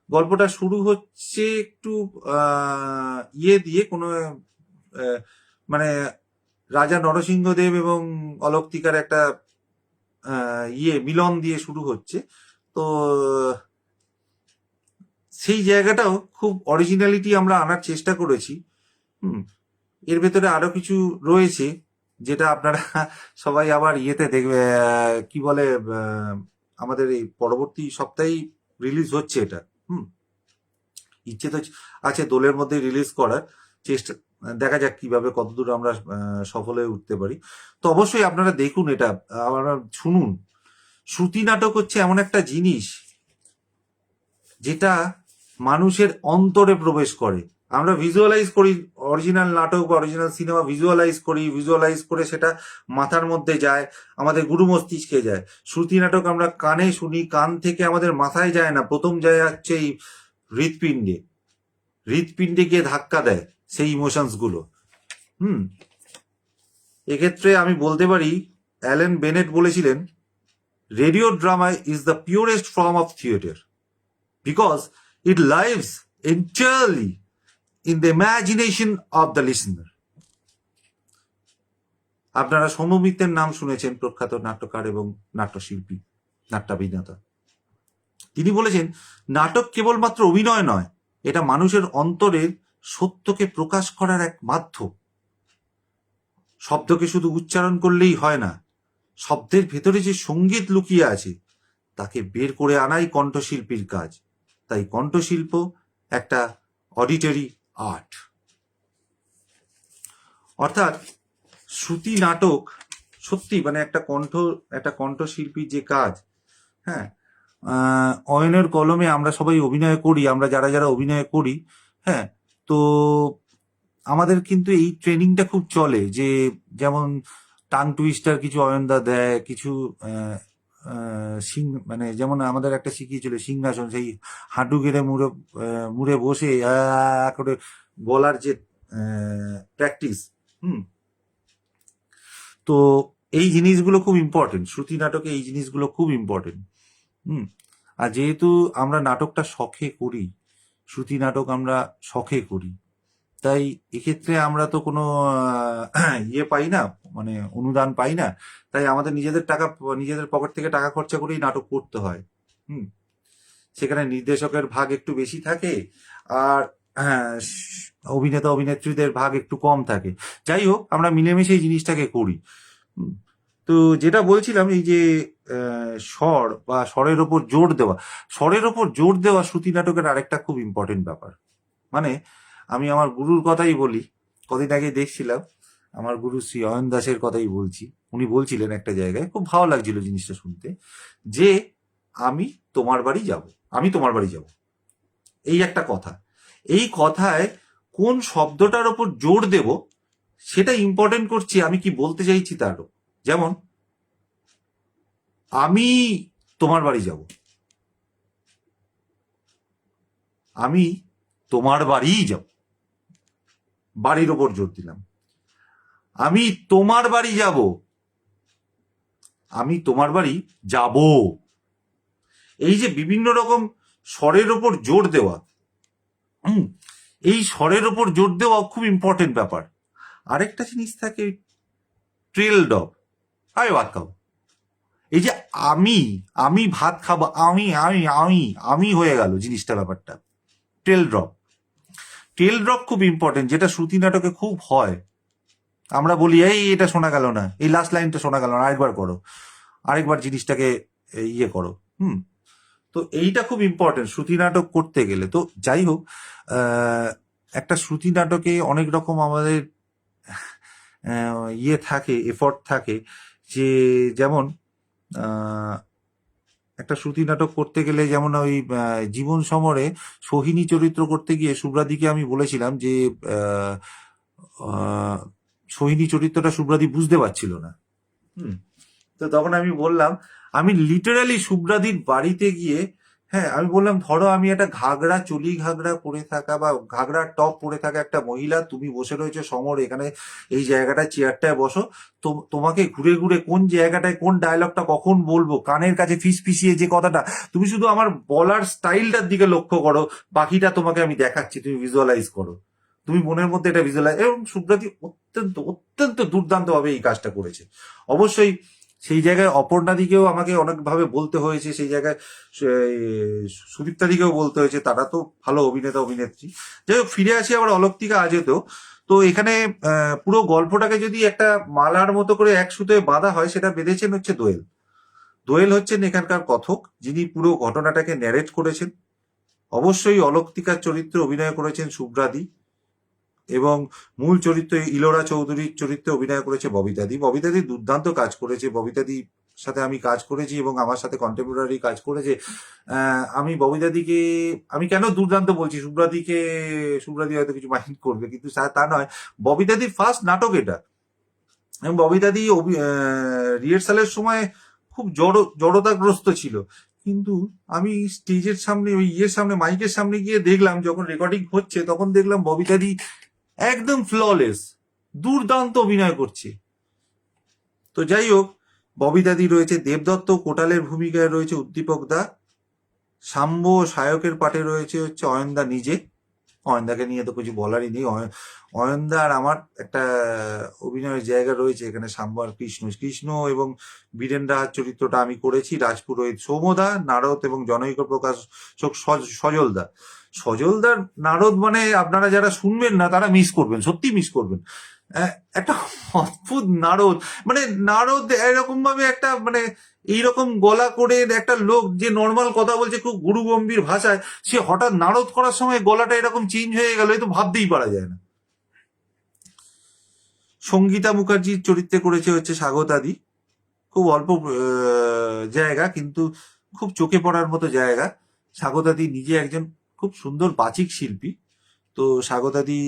গল্পটা শুরু হচ্ছে একটু ইয়ে দিয়ে, কোনো মানে রাজা নরসিংহদেব এবং অলৌকিকার একটা মিলন দিয়ে শুরু হচ্ছে। তো সেই জায়গাটাও খুব অরিজিনালিটি আমরা আনার চেষ্টা করেছি। এর ভেতরে আরো কিছু রয়েছে যেটা আপনারা সবাই আবার ইয়েতে দেখবে, কি বলে, আমাদের এই পরবর্তী সপ্তাহেই রিলিজ হচ্ছে এটা। ইচ্ছে তো আছে দোলের মধ্যে রিলিজ করার চেষ্টা, দেখা যাক কিভাবে কতদূর আমরা সফল হয়ে উঠতে পারি। তো অবশ্যই আপনারা দেখুন, এটা আপনারা শুনুন। শ্রুতি নাটক হচ্ছে এমন একটা জিনিস যেটা মানুষের অন্তরে প্রবেশ করে। আমরা ভিজুয়ালাইজ করি অরিজিনাল নাটক বা অরিজিনাল সিনেমা, ভিজুয়ালাইজ করে সেটা মাথার মধ্যে যায়, আমাদের গুরু মস্তিষ্কে যায়। শ্রুতি নাটক আমরা কানে শুনি, কান থেকে আমাদের মাথায় যায় না, প্রথম যায় হচ্ছে এই হৃৎপিণ্ডে গিয়ে ধাক্কা দেয় সেই ইমোশনস গুলো। এক্ষেত্রে আমি বলতে পারি, অ্যালেন বেনেট বলেছিলেন, radio drama is the purest form of theatre because it lives entirely in the imagination of the listener. আপনারা সৌম্য মিত্রের নাম শুনেছেন, প্রখ্যাত নাট্যকার এবং নাট্যশিল্পী, নাট্যাভিনেতা। তিনি বলেছেন, নাটক কেবলমাত্র অভিনয় নয়, এটা মানুষের অন্তরের সত্যকে প্রকাশ করার এক মাধ্যম। শব্দকে শুধু উচ্চারণ করলেই হয় না, শব্দের ভেতরে যে সঙ্গীত লুকিয়ে আছে তাকে বের করে আনাই কণ্ঠশিল্পীর কাজ। তাই কণ্ঠশিল্প একটা অডিটরি আর্ট। অর্থাৎ শ্রুতি নাটক সত্যি মানে একটা কণ্ঠশিল্পীর যে কাজ। হ্যাঁ, অয়নের কলমে আমরা সবাই অভিনয় করি, আমরা যারা যারা অভিনয় করি, হ্যাঁ, তো আমাদের কিন্তু এই ট্রেনিংটা খুব চলে, যে যেমন টাং টুইস্টার কিছু অয়নদা দেয়, কিছু মানে যেমন আমাদের একটা শিখিয়েছিল সিংহাসন, সেই হাঁটু গেড়ে মুড়ে বসে করে বলার যে প্র্যাকটিস। তো এই জিনিসগুলো খুব ইম্পর্টেন্ট, শ্রুতি নাটকে এই জিনিসগুলো খুব ইম্পর্টেন্ট। আর যেহেতু আমরা নাটকটা শখে করি, শ্রুতি নাটক আমরা শখে করি, তাই এক্ষেত্রে আমরা তো কোনো ইয়ে পাই না, মানে অনুদান পাই না, তাই আমাদের নিজেদের পকেট থেকে টাকা খরচা করেই নাটক করতে হয়। সেখানে নির্দেশকের ভাগ একটু বেশি থাকে, আর অভিনেতা অভিনেত্রীদের ভাগ একটু কম থাকে। যাই হোক, আমরা মিলেমিশে এই জিনিসটাকে করি। তো যেটা বলছিলাম, এই যে স্বর বা স্বরের ওপর জোর দেওয়া শ্রুতি নাটকের আরেকটা খুব ইম্পর্টেন্ট ব্যাপার। মানে আমি আমার গুরুর কথাই বলি, কদিন আগে দেখছিলাম, আমার গুরু শ্রী অয়ন দাসের কথাই বলছি। উনি বলছিলেন একটা জায়গায়, খুব ভালো লাগছিল জিনিসটা শুনতে, যে আমি তোমার বাড়ি যাব, এই একটা কথা। এই কথায় কোন শব্দটার ওপর জোর দেব সেটা ইম্পর্টেন্ট করছি আমি কি বলতে চাইছি তারও। যেমন আমি তোমার বাড়ি যাব, আমি তোমার বাড়িই যাব, বাড়ির ওপর জোর দিলাম। আমি তোমার বাড়ি যাব, আমি তোমার বাড়ি যাব। এই যে বিভিন্ন রকম স্বরের ওপর জোর দেওয়া, এই স্বরের ওপর জোর দেওয়া খুব ইম্পর্টেন্ট ব্যাপার। আরেকটা জিনিস থাকে ট্রেল ডব, আরে ভাত খাবো, এই যে আমি ভাত খাবো, আমি হয়ে গেল জিনিসটা, ব্যাপারটা ট্রেল ড্রপ খুব ইম্পর্টেন্ট, যেটা শ্রুতি নাটকে খুব হয়। আমরা বলি, এই এটা শোনা গেল না, এই লাস্ট লাইনটা শোনা গেল না, আরেকবার করো। আরেকবার জিনিসটাকে ইয়ে করো। তো এইটা খুব ইম্পর্টেন্ট শ্রুতি নাটক করতে গেলে। তো যাই হোক, একটা শ্রুতি নাটকে অনেক রকম আমাদের ইয়ে থাকে, এফর্ট থাকে, যে যেমন একটা শ্রুতি নাটক করতে গেলে যেমন ওই জীবন সমরে সোহিনী চরিত্র করতে গিয়ে শুভ্রাদিকে আমি বলেছিলাম যে সোহিনী চরিত্রটা শুভ্রাদি বুঝতে পারছিল না। তো তখন আমি বললাম, আমি লিটারালি শুভ্রাদির বাড়িতে গিয়ে, হ্যাঁ, আমি বললাম ধরো আমি একটা ঘাগরা, চুলি ঘাগরা পরে থাকা বা ঘাগরার টপ পরে থাকা একটা মহিলা, তুমি বসে রয়েছে সমর এখানে এই জায়গাটায়, চেয়ারটায় বসো, তো তোমাকে ঘুরে ঘুরে কোন জায়গাটায় কোন ডায়লগটা কখন বলবো, কানের কাছে ফিস ফিসিয়ে যে কথাটা, তুমি শুধু আমার বলার স্টাইলটার দিকে লক্ষ্য করো, বাকিটা তোমাকে আমি দেখাচ্ছি, তুমি ভিজুয়ালাইজ করো, তুমি মনের মধ্যে এটা ভিজুয়ালাইজ। এবং শুভ্রাদি অত্যন্ত অত্যন্ত দুর্দান্ত ভাবে এই কাজটা করেছে। অবশ্যই সেই জায়গায় অপর্ণাদিকেও আমাকে অনেকভাবে বলতে হয়েছে, সেই জায়গায় সুদীপ্তাদিকেও বলতে হয়েছে, তারা তো ভালো অভিনেতা অভিনেত্রী। যাই হোক, ফিরে আসি আবার অলক্তিকা আজেতেও। তো এখানে পুরো গল্পটাকে যদি একটা মালার মতো করে এক সুতোয় বাঁধা হয়, সেটা বেঁধেছেন হচ্ছে দোয়েল। দোয়েল হচ্ছেন এখানকার কথক, যিনি পুরো ঘটনাটাকে ন্যারেট করেছেন। অবশ্যই অলক্তিকার চরিত্রে অভিনয় করেছেন শুভ্রাদি, এবং মূল চরিত্র ইলোরা চৌধুরীর চরিত্রে অভিনয় করেছে ববিতাদি। ববিতাদি দুর্দান্ত কাজ করেছে, ববিতাদি সাথে আমি কাজ করেছি এবং আমার সাথে কন্টেম্পোরারি কাজ করেছে। আমি ববিতাদিকে, আমি কেন দুর্দান্ত বলছি, শুভ্রাদি হয়তো কিছু মাইন্ড করবে, কিন্তু তা নয়, ববিতাদির ফার্স্ট নাটক এটা। এবং ববিতাদি রিহার্সালের সময় খুব জড়তাগ্রস্ত ছিল, কিন্তু আমি স্টেজের সামনে, ওই সামনে, মাইকের সামনে গিয়ে দেখলাম, যখন রেকর্ডিং হচ্ছে তখন দেখলাম ববিতাদি একদম ফ্ললেস, দুর্দান্ত অভিনয় করছে। তো যাই হোক, ববিতাদি রয়েছে, দেবদত্ত কোটালের ভূমিকায় রয়েছে উদ্দীপক দা, শাম্ব সায়কের পাঠে রয়েছে হচ্ছে অয়নদা নিজে। অয়নদাকে নিয়ে তো কিছু বলারই নেই, অয়নদা আর আমার একটা অভিনয়ের জায়গা রয়েছে এখানে। শাম্ব আর কৃষ্ণ এবং বীরেন রাহার চরিত্রটা আমি করেছি, রাজপুরোহিত সৌমদা, নারদ এবং জনৈক প্রকাশক সজলদার নারদ মানে আপনারা যারা শুনবেন না তারা মিস করবেন, সত্যি মিস করবেন। একটা অদ্ভুত নারদ, মানে নারদ এরকম ভাবে একটা, মানে এইরকম গলা করে একটা লোক যে নর্মাল কথা বলছে খুব গুরু গম্ভীর ভাষায়, সে হঠাৎ নারদ করার সময় গলাটা এরকম চেঞ্জ হয়ে গেল, এ তো ভাবতেই পারা যায় না। সঙ্গীতা মুখার্জির চরিত্রে করেছে হচ্ছে স্বাগতাদি, খুব অল্প জায়গা, কিন্তু খুব চোখে পড়ার মতো জায়গা। স্বাগতাদি নিজে একজন খুব সুন্দর বাচিক শিল্পী। তো স্বাগতাদি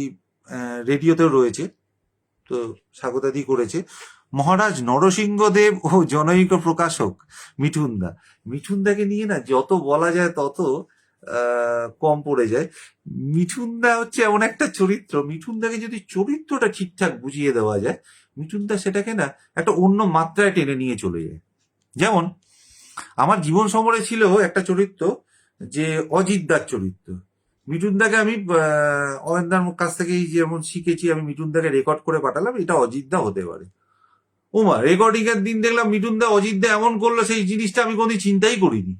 রেডিওতেও রয়েছে, তো স্বাগতাদি করেছে। মহারাজ নরসিংহদেব ও জনৈক প্রকাশক মিঠুনদাকে নিয়ে না যত বলা যায় তত কম পড়ে যায়। মিঠুনদা হচ্ছে এমন একটা চরিত্র, মিঠুনদাকে যদি চরিত্রটা ঠিকঠাক বুঝিয়ে দেওয়া যায়, মিঠুনদা সেটাকে না একটা অন্য মাত্রায় টেনে নিয়ে চলে যায়। যেমন আমার জীবন সমরে ছিল একটা চরিত্র, যে অজিতদার চরিত্র। মিঠুনদাকে আমি অয়নদার কাছ থেকেই যেমন শিখেছি, আমি মিঠুনদাকে রেকর্ড করে পাঠালাম, এটা অজিতদা হতে পারে। ওমা, রেকর্ডিং এর দিন দেখলাম মিঠুনদা অজিতদা এমন করলো, সেই জিনিসটা আমি কোনোদিন চিন্তাই করিনি।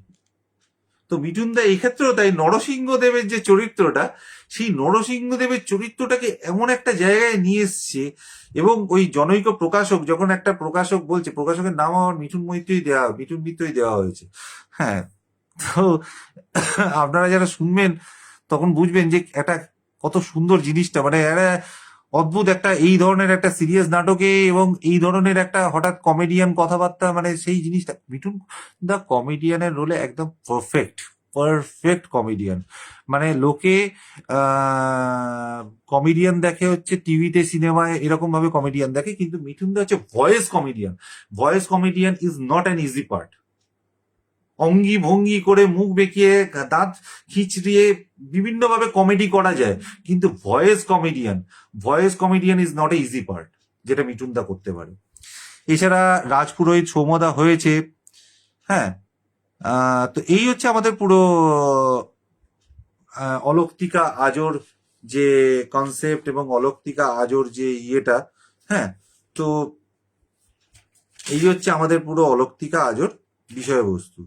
তো মিঠুনদা এই ক্ষেত্রেও তাই, নরসিংহদেবের যে চরিত্রটা, সেই নরসিংহদেবের চরিত্রটাকে এমন একটা জায়গায় নিয়ে এসছে। এবং ওই জনৈক প্রকাশক, যখন একটা প্রকাশক বলছে, প্রকাশকের নাম আমার মিঠুন মিত্রই দেওয়া হয়েছে। হ্যাঁ, তো আপনারা যারা শুনবেন তখন বুঝবেন যে একটা কত সুন্দর জিনিসটা, মানে অদ্ভুত একটা, এই ধরনের একটা সিরিয়াস নাটকে এবং এই ধরনের একটা হঠাৎ কমেডিয়ান কথাবার্তা, মানে সেই জিনিসটা মিঠুন দা কমেডিয়ানের রোলে একদম পারফেক্ট কমেডিয়ান। মানে লোকে কমেডিয়ান দেখে হচ্ছে টিভিতে, সিনেমায় এরকম ভাবে কমেডিয়ান দেখে, কিন্তু মিঠুন দা হচ্ছে voice comedian is not an easy part. অঙ্গি ভঙ্গি করে, মুখ বেঁকিয়ে, দাঁত খিচড়িয়ে বিভিন্ন ভাবে কমেডি করা যায়, কিন্তু voice comedian is not a easy part, যেটা মিঠুনদা করতে পারে। এছাড়া রাজপুরোহিত সৌমদা হয়েছে। হ্যাঁ, তো এই হচ্ছে আমাদের পুরো অলক্তিকা আজর যে কনসেপ্ট এবং অলক্তিকা আজর যে ইয়েটা। হ্যাঁ, তো এই হচ্ছে আমাদের পুরো অলক্তিকা আজর বিষয়বস্তু।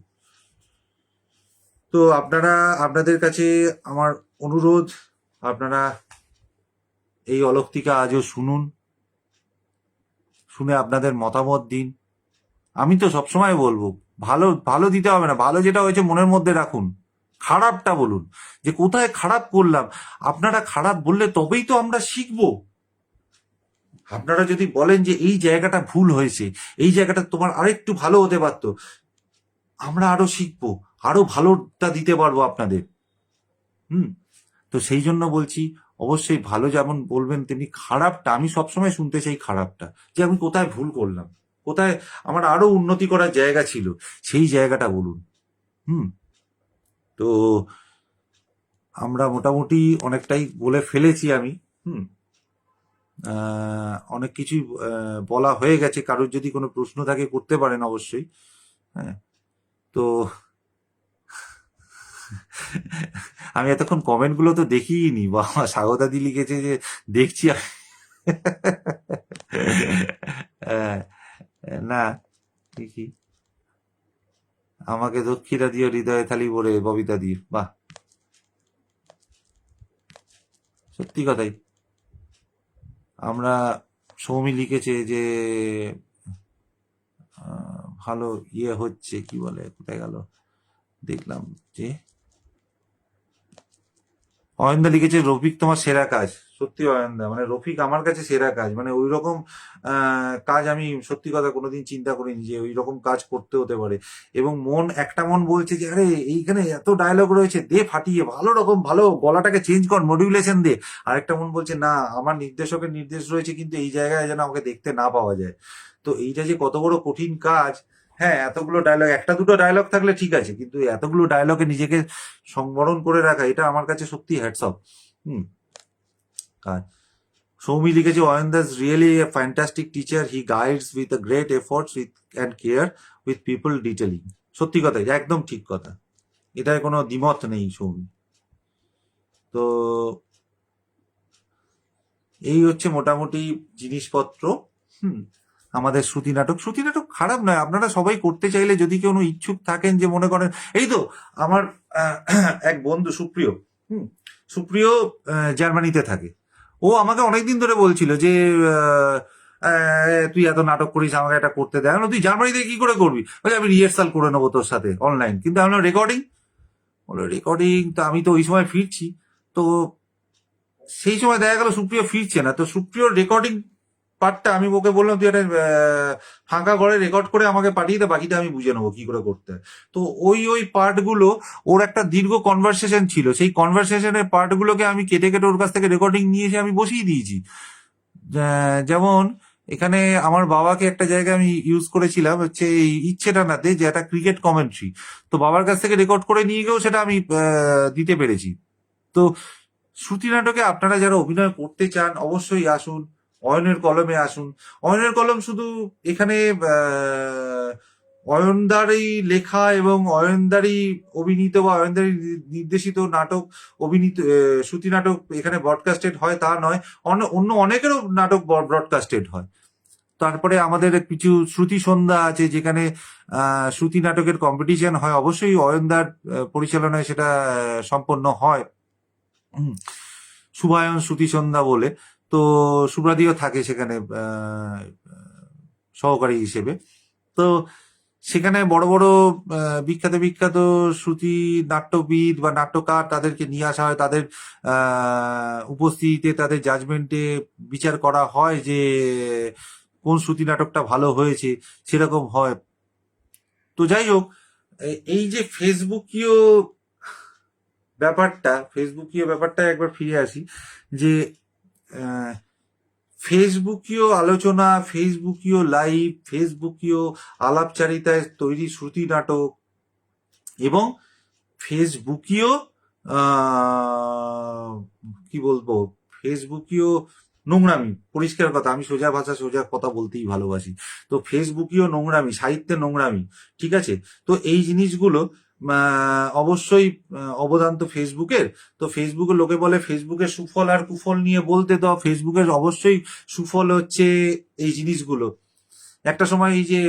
তো আপনাদের কাছে আমার অনুরোধ, আপনারা এই অলক্তিকা আজও শুনুন, শুনে আপনাদের মতামত দিন। আমি তো সবসময় বলবো, ভালো ভালো দিতে হবে না, ভালো যেটা হয়েছে মনের মধ্যে রাখুন, খারাপটা বলুন, যে কোথায় খারাপ করলাম। আপনারা খারাপ বললে তবেই তো আমরা শিখবো। আপনারা যদি বলেন যে এই জায়গাটা ভুল হয়েছে, এই জায়গাটা তোমার আরেকটু ভালো হতে পারতো, আমরা আরো শিখবো, আরো ভালোটা দিতে পারবো আপনাদের। হুম। তো সেই জন্য বলছি, অবশ্যই ভালো যেমন বলবেন তেমনি খারাপটা আমি সবসময় শুনতে চাই, খারাপটা, যে আমি কোথায় ভুল করলাম, কোথায় আমার আরো উন্নতি করার জায়গা ছিল, সেই জায়গাটা বলুন। হুম। তো আমরা মোটামুটি অনেকটাই বলে ফেলেছি আমি। হুম। অনেক কিছুই বলা হয়ে গেছে, কারোর যদি কোনো প্রশ্ন থাকে করতে পারেন অবশ্যই। হ্যাঁ। তো আমি এতক্ষণ কমেন্টগুলো তো দেখিইনি, বাবা স্বাগতাদি লিখেছে যে দেখছি হ্যাঁ, না, দেখি। আমাকে দক্ষিণা দিও হৃদয়ে থালি ভরে, ববিতা দি, বাহ, সত্যি কথাই। আমরা, সৌমি লিখেছে যে ভালো ইয়ে হচ্ছে, কি বলে, কোথায় গেল, দেখলাম যে অয়নদা লিখেছে রফিক তোমার সেরা কাজ। সত্যি অয়নদা, মানে রফিক আমার কাছে সেরা কাজ, মানে ওই রকম কাজ আমি সত্যি কথা কোনোদিন চিন্তা করিনি যে ওই রকম কাজ করতে হতে পারে। এবং মন, একটা মন বলছে যে আরে এইখানে এত ডায়লগ রয়েছে, দে ফাটিয়ে, ভালো রকম ভালো গলাটাকে চেঞ্জ কর, মডিউলেশন দে। আরেকটা মন বলছে না, আমার নির্দেশকের নির্দেশ রয়েছে কিন্তু এই জায়গায় যেন আমাকে দেখতে না পাওয়া যায়। তো এইটা যে কত বড় কঠিন কাজ। হ্যাঁ, এতগুলো ডায়লগ, একটা দুটো ডায়লগ থাকলে ঠিক আছে, কিন্তু এতগুলো ডায়লগে নিজেকে সংবরণ করে রাখা, এটা আমার কাছে সত্যি হ্যাটস অফ। হুম। আর সৌমি লিখেছে Ayan Das really a fantastic teacher, he guides with a great efforts with and care with people detailing. সত্যি কথা, এটা একদম ঠিক কথা, এটায় কোনো দ্বিমত নেই সৌমি। তো এই হচ্ছে মোটামুটি জিনিসপত্র। হুম। আমাদের শ্রুতি নাটক, শ্রুতি নাটক খারাপ নয়, আপনারা সবাই করতে চাইলে যদি কেউ ইচ্ছুক থাকেন, যে মনে করেন, এই তো আমার এক বন্ধু সুপ্রিয়। হুম। সুপ্রিয় জার্মানিতে থাকে। ও আমাকে অনেকদিন ধরে বলছিল যে আহ, তুই এত নাটক করিস, আমাকে এটা করতে দেয় না, তুই জার্মানিতে কি করে করবি, বলে আমি রিহার্সাল করে নেবো তোর সাথে অনলাইন, কিন্তু আমি রেকর্ডিং, বলো রেকর্ডিং, তো আমি তো ওই সময় ফিরছি। তো সেই সময় দেখা গেল সুপ্রিয় ফিরছে না, তো সুপ্রিয়র রেকর্ডিং পার্টটা আমি ওকে বললাম তুই একটা ফাঁকা ঘরে রেকর্ড করে আমাকে পাঠিয়ে দে, বাকিটা আমি বুঝে নেবো কি করে করতে হয়। তো ওই পার্টগুলো, ওর একটা দীর্ঘ কনভারসেশন ছিল, সেই কনভারসেশনের পার্টগুলোকে আমি কেটে কেটে ওর কাছ থেকে রেকর্ডিং নিয়ে এসে আমি বসিয়ে দিয়েছি। যেমন এখানে আমার বাবাকে একটা জায়গায় আমি ইউজ করেছিলাম, হচ্ছে এই ইচ্ছেটানাতে, যে একটা ক্রিকেট কমেন্ট্রি, তো বাবার কাছ থেকে রেকর্ড করে নিয়ে গিয়েও সেটা আমি দিতে পেরেছি। তো শ্রুতি নাটকে আপনারা যারা অভিনয় করতে চান অবশ্যই আসুন, অয়নের কলমে আসুন। অয়নের কলম শুধু এখানে অয়নদারই লেখা এবং অয়নদারই অভিনীত বা অয়নদারই নির্দেশিত নাটক, অভিনীত শ্রুতি নাটক এখানে ব্রডকাস্টেড হয় তা নয়, অন্য অনেকেরও নাটক ব্রডকাস্টেড হয়। তারপরে আমাদের কিছু শ্রুতি সন্ধ্যা আছে, যেখানে শ্রুতি নাটকের কম্পিটিশন হয়, অবশ্যই অয়নদার পরিচালনায় সেটা সম্পন্ন হয়। হুম। শুভায়ন শ্রুতি সন্ধ্যা বলে, তো সুব্রাদিও থাকে সেখানে সহকারী হিসেবে। তো সেখানে বড় বড় বিখ্যাত বিখ্যাত শ্রুতি নাট্যবিদ বা নাট্যকার তাদেরকে নিয়ে আসা হয়, তাদের উপস্থিতিতে তাদের জাজমেন্টে বিচার করা হয় যে কোন শ্রুতি নাটকটা ভালো হয়েছে, সেরকম হয়। তো যাই হোক, এই যে ফেসবুকীয় ব্যাপারটা একবার ফিরে আসি, যে আহ, ফেসবুকীয় আলোচনা, ফেসবুকীয় লাইভ, ফেসবুকীয় আলাপচারিতায় তৈরি শ্রুতি নাটক এবং ফেসবুকীয় কি বলবো, ফেসবুকীয় নোংরামি, পরিষ্কার কথা, আমি সোজা ভাষা সোজা কথা বলতেই ভালোবাসি। তো ফেসবুকীয় নোংরামি, সাহিত্যে নোংরামি, ঠিক আছে। তো এই জিনিসগুলো অবশ্যই অবদান তো ফেসবুকের। তো ফেসবুকে লোকে বলে ফেসবুকের সুফল আর কুফল নিয়ে বলতে, তো ফেসবুকের অবশ্যই সুফল হচ্ছে এই জিনিসগুলো। একটা সময় এই যে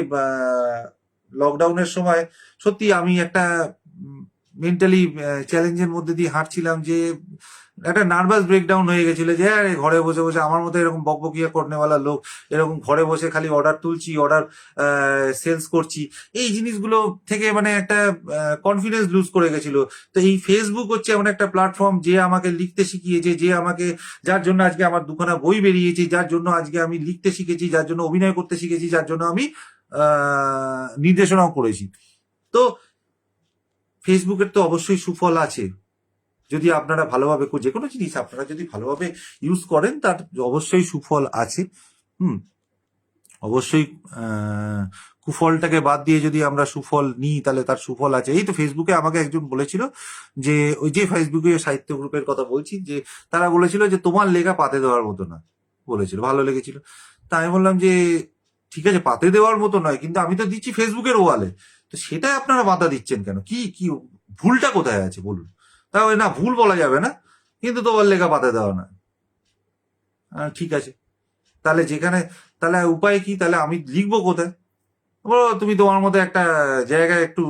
লকডাউনের সময় সত্যি আমি একটা মেন্টালি চ্যালেঞ্জের মধ্যে দিয়ে হাঁটছিলাম, যে একটা নার্ভাস ব্রেকডাউন হয়ে গেছিল, যে আরে ঘরে বসে বসে আমার মতো এরকম বকবকিয়া করনেওয়ালা লোক এরকম ঘরে বসে খালি অর্ডার তুলছি, অর্ডার সেলস করছি, এই জিনিসগুলো থেকে মানে একটা কনফিডেন্স লুজ করে গেছিল। তো এই ফেসবুক হচ্ছে এমন একটা প্ল্যাটফর্ম, যে আমাকে লিখতে শিখিয়েছে, যে আমাকে, যার জন্য আজকে আমার দুখানা বই বেরিয়েছে, যার জন্য আজকে আমি লিখতে শিখেছি, যার জন্য অভিনয় করতে শিখেছি, যার জন্য আমি নির্দেশনাও করেছি। তো ফেসবুকের তো অবশ্যই সুফল আছে, যদি আপনারা ভালোভাবে যে কোনো জিনিস আপনারা যদি ভালোভাবে ইউজ করেন তার অবশ্যই সুফল আছে। অবশ্যই কুফলটাকে বাদ দিয়ে যদি আমরা সুফল নিই তাহলে তার সুফল আছে। এই তো ফেসবুকে আমাকে একজন বলেছিল, যে ওই যে ফেসবুকে সাহিত্য গ্রুপের কথা বলছি, যে তারা বলেছিল যে তোমার লেখা পাতে দেওয়ার মতো না, বলেছিল, ভালো লেগেছিল। তা আমি বললাম যে ঠিক আছে, পাতে দেওয়ার মতো নয়, কিন্তু আমি তো দিচ্ছি ফেসবুকের ওয়ালে, তো সেটাই আপনারা বাধা দিচ্ছেন কেন? কি কি ভুলটা কোথায় আছে বলুন? তাহলে না, ভুল বলা যাবে না, কিন্তু তোমার লেখা পাতে দেওয়া না। ঠিক আছে, তাহলে যেখানে, তাহলে উপায় কি? তাহলে আমি লিখবো কোথায়? বলো তুমি তোমার মতো একটা জায়গায় একটু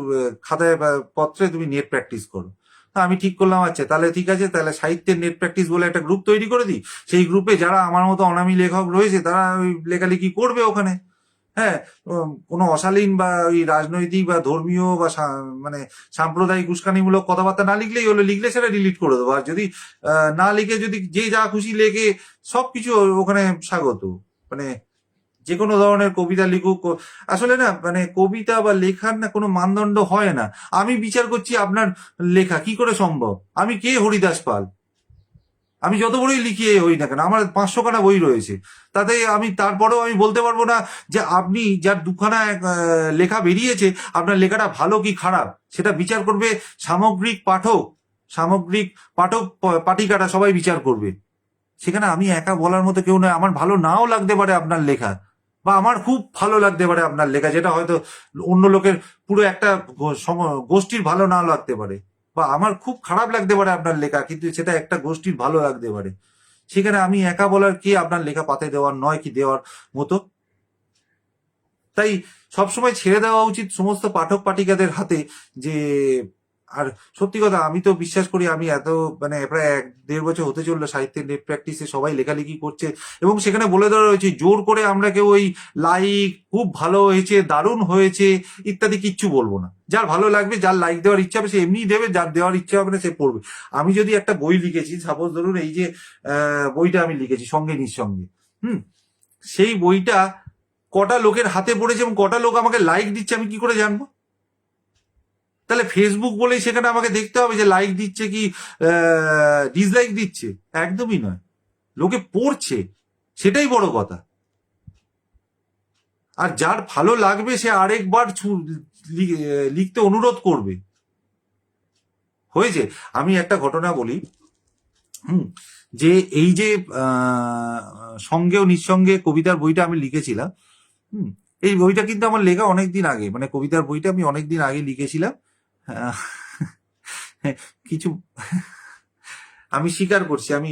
খাতায় বা পত্রে তুমি নেট প্র্যাকটিস করো। আমি ঠিক করলাম, আচ্ছা তাহলে ঠিক আছে, তাহলে সাহিত্যের নেট প্র্যাকটিস বলে একটা গ্রুপ তৈরি করে দিই। সেই গ্রুপে যারা আমার মতো অনামী লেখক রয়েছে তারা ওই লেখালেখি করবে ওখানে। হ্যাঁ, কোনো অশালীন বা ওই রাজনৈতিক বা ধর্মীয় বা মানে সাম্প্রদায়িক উস্কানিমূলক কথাবার্তা না লিখলেই হলো, লিখলে সেটা ডিলিট করে দেবো। আর যদি না লিখে যদি যে যা খুশি লেখে, সবকিছু ওখানে স্বাগত। মানে যে কোনো ধরনের কবিতা লিখুক, আসলে না মানে কবিতা বা লেখার না কোনো মানদণ্ড হয় না। আমি বিচার করছি আপনার লেখা, কি করে সম্ভব? আমি কে হরিদাস পাল? আমি যত বড়ই লিখিয়ে হই না কেন, আমার 500খানা বই রয়েছে, তাতে আমি তারপরেও আমি বলতে পারবো না যে আপনি যার দুখানা লেখা বেরিয়েছে আপনার লেখাটা ভালো কি খারাপ, সেটা বিচার করবে সামগ্রিক পাঠক, সামগ্রিক পাঠক, পাঠিকারা সবাই বিচার করবে। সেখানে আমি একা বলার মতো কেউ নয়। আমার ভালো নাও লাগতে পারে আপনার লেখা, বা আমার খুব ভালো লাগতে পারে আপনার লেখা, যেটা হয়তো অন্য লোকের পুরো একটা গোষ্ঠীর ভালো না লাগতে পারে, বা আমার খুব খারাপ লাগতে পারে আপনার লেখা, কিন্তু সেটা একটা গোষ্ঠীর ভালো লাগতে পারে। সেখানে আমি একা বলার কি আপনার লেখা পাতে দেওয়ার নয় কি দেওয়ার মতো? তাই সবসময় ছেড়ে দেওয়া উচিত সমস্ত পাঠক পাঠিকাদের হাতে। যে আর সত্যি কথা, আমি তো বিশ্বাস করি, আমি এত মানে প্রায় 1-1.5 বছর হতে চললো সাহিত্যের নেট প্র্যাকটিসে, সবাই লেখালেখি করছে, এবং সেখানে বলে দেওয়া রয়েছে, জোর করে আমরা কেউ ওই লাইক, খুব ভালো হয়েছে, দারুণ হয়েছে ইত্যাদি কিচ্ছু বলবো না। যার ভালো লাগবে, যার লাইক দেওয়ার ইচ্ছা হবে সে এমনিই দেবে, যার দেওয়ার ইচ্ছা হবে না সে পড়বে। আমি যদি একটা বই লিখেছি, সাপোজ ধরুন এই যে বইটা আমি লিখেছি সঙ্গে নিঃসঙ্গে, সেই বইটা কটা লোকের হাতে পড়েছে এবং কটা লোক আমাকে লাইক দিচ্ছে আমি কি করে জানবো? তাহলে ফেসবুক বলেই সেখানে আমাকে দেখতে হবে যে লাইক দিচ্ছে কি ডিসলাইক দিচ্ছে? একদমই নয়, লোকে পড়ছে, সেটাই বড় কথা। আর যার ভালো লাগবে সে আরেকবার লিখতে অনুরোধ করবে। হয়েছে। আমি একটা ঘটনা বলি, যে এই যে সঙ্গে ও নিঃসঙ্গে কবিতার বইটা আমি লিখেছিলাম, এই বইটা কিন্তু আমার লেখা অনেকদিন আগে, মানে কবিতার বইটা আমি অনেকদিন আগে লিখেছিলাম। কিছু আমি স্বীকার করছি, আমি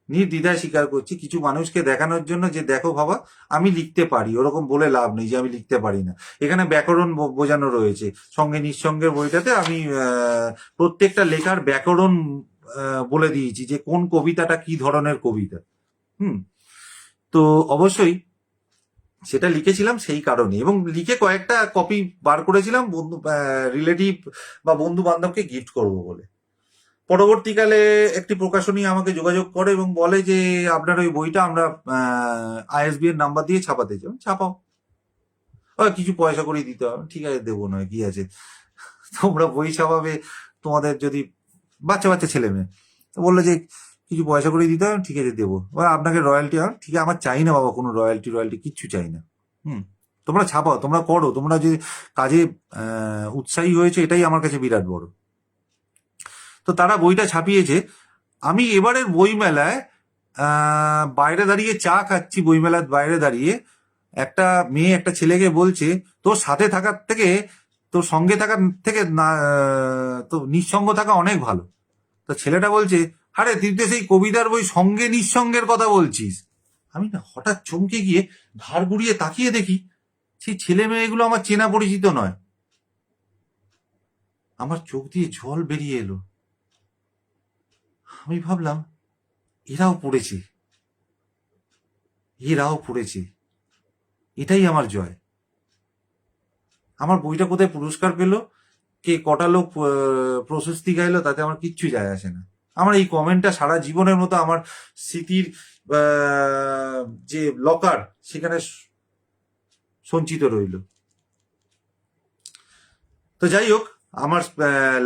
নির্দ্বিধায় স্বীকার করছি, কিছু মানুষকে দেখানোর জন্য যে দেখো বাবা আমি লিখতে পারি, ওরকম বলে লাভ নেই যে আমি লিখতে পারি না। এখানে ব্যাকরণ বোঝানো রয়েছে সঙ্গে নিঃসঙ্গের বইটাতে। আমি প্রত্যেকটা লেখার ব্যাকরণ বলে দিয়েছি, যে কোন কবিতাটা কি ধরনের কবিতা। তো অবশ্যই সেটা লিখেছিলাম সেই কারণে, এবং লিখে কয়েকটা কপি বার করেছিলাম বন্ধু, রিলেটিভ বা বন্ধু বান্ধবকে গিফট করব বলে। পরবর্তীকালে একটি প্রকাশনী আমাকে যোগাযোগ করে এবং বলে যে আপনার ওই বইটা আমরা আইএসবি এর নাম্বার দিয়ে ছাপাতে চাই। ছাপাও, কিছু পয়সা করে দিতে হবে। ঠিক আছে, দেবো, নয় কি আছে, তোমরা বই ছাপাবে, তোমাদের যদি বাচ্চা বাচ্চা ছেলে মেয়ে, বললো যে কিছু পয়সা করে দিতে হবে। ঠিক আছে, দেবো, আপনাকে রয়্যালটি হবে। ঠিক আছে, আমার চাই না বাবা কোনো রয়্যালটি কিচ্ছু চাই না। তোমরা ছাপাও, তোমরা করো, তোমরা যে কাজে উৎসাহী হয়েছে এটাই আমার কাছে বিরাট বড়। তো তারা বইটা ছাপিয়েছে। আমি এবারের বইমেলায় বাইরে দাঁড়িয়ে চা খাচ্ছি, বইমেলার বাইরে দাঁড়িয়ে একটা মেয়ে একটা ছেলেকে বলছে, তোর সাথে থাকার থেকে তোর সঙ্গে থাকার থেকে না, তো নিঃসঙ্গ থাকা অনেক ভালো। তো ছেলেটা বলছে, আরে তুই তো সেই কবিতার বই সঙ্গে নিঃসঙ্গের কথা বলছিস। আমি না হঠাৎ চমকে গিয়ে ঘাড় ঘুরিয়ে তাকিয়ে দেখি সেই ছেলে মেয়েগুলো আমার চেনা পরিচিত নয়। আমার চোখ দিয়ে জল বেরিয়ে এলো। আমি ভাবলাম এরাও পড়েছে, এরাও পড়েছে, এটাই আমার জয়। আমার বইটা কোথায় পুরস্কার পেলো, কে কটা লোক প্রশস্তি গাইলো, তাতে আমার কিচ্ছু যায় আসে না। আমার এই কমেন্টটা সারা জীবনের মতো আমার স্মৃতির যে লকার সেখানে সঞ্চিত রইল। তো যাই হোক, আমার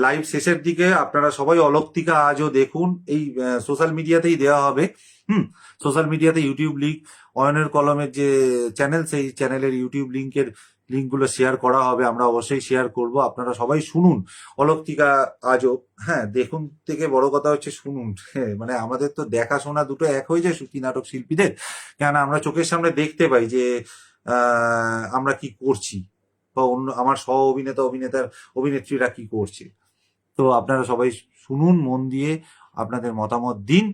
লাইভ শেষের দিকে আপনারা সবাই অলক্তিকা আজও দেখুন। এই সোশ্যাল মিডিয়াতেই দেওয়া হবে। সোশ্যাল মিডিয়াতে ইউটিউব লিঙ্ক, অয়নের কলমের যে চ্যানেল, সেই চ্যানেলের ইউটিউব লিঙ্কগুলো শেয়ার করা হবে। আমরা অবশ্যই শেয়ার করব। আপনারা সবাই শুনুন অলক্তিকা আজও। হ্যাঁ, দেখুন থেকে বড় কথা হচ্ছে শুনুন। মানে আমাদের তো দেখাশোনা দুটো এক হয়ে যায় শ্রুতি নাটক শিল্পীদের, কেন আমরা চোখের সামনে দেখতে পাই যে আমরা কি করছি, বা অন্য আমার সহ অভিনেত্রীরা কি করছে। তো আপনারা সবাই শুনুন মন দিয়ে, আপনাদের মতামত দিন।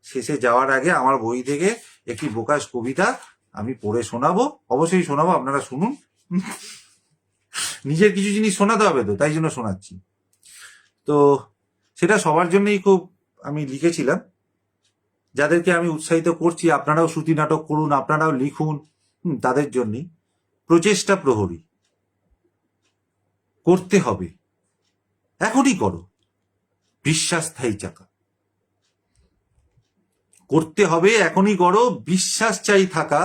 শেষে যাওয়ার আগে আমার বই থেকে একটি বোকাস কবিতা আমি পড়ে শোনাবো, অবশ্যই শোনাবো, আপনারা শুনুন। নিজের কিছু জিনিস শোনাতে হবে তো, তাই জন্য শোনাচ্ছি। তো সেটা সবার জন্যই খুব আমি লিখেছিলাম, যাদেরকে আমি উৎসাহিত করছি আপনারাও শ্রুতি নাটক করুন, আপনারাও লিখুন, তাদের জন্যই। প্রচেষ্টা প্রহরী, করতে হবে, এখনই করো, বিশ্বাসস্থায়ী চাকা। করতে হবে, এখনই করো, বিশ্বাস চাই থাকা,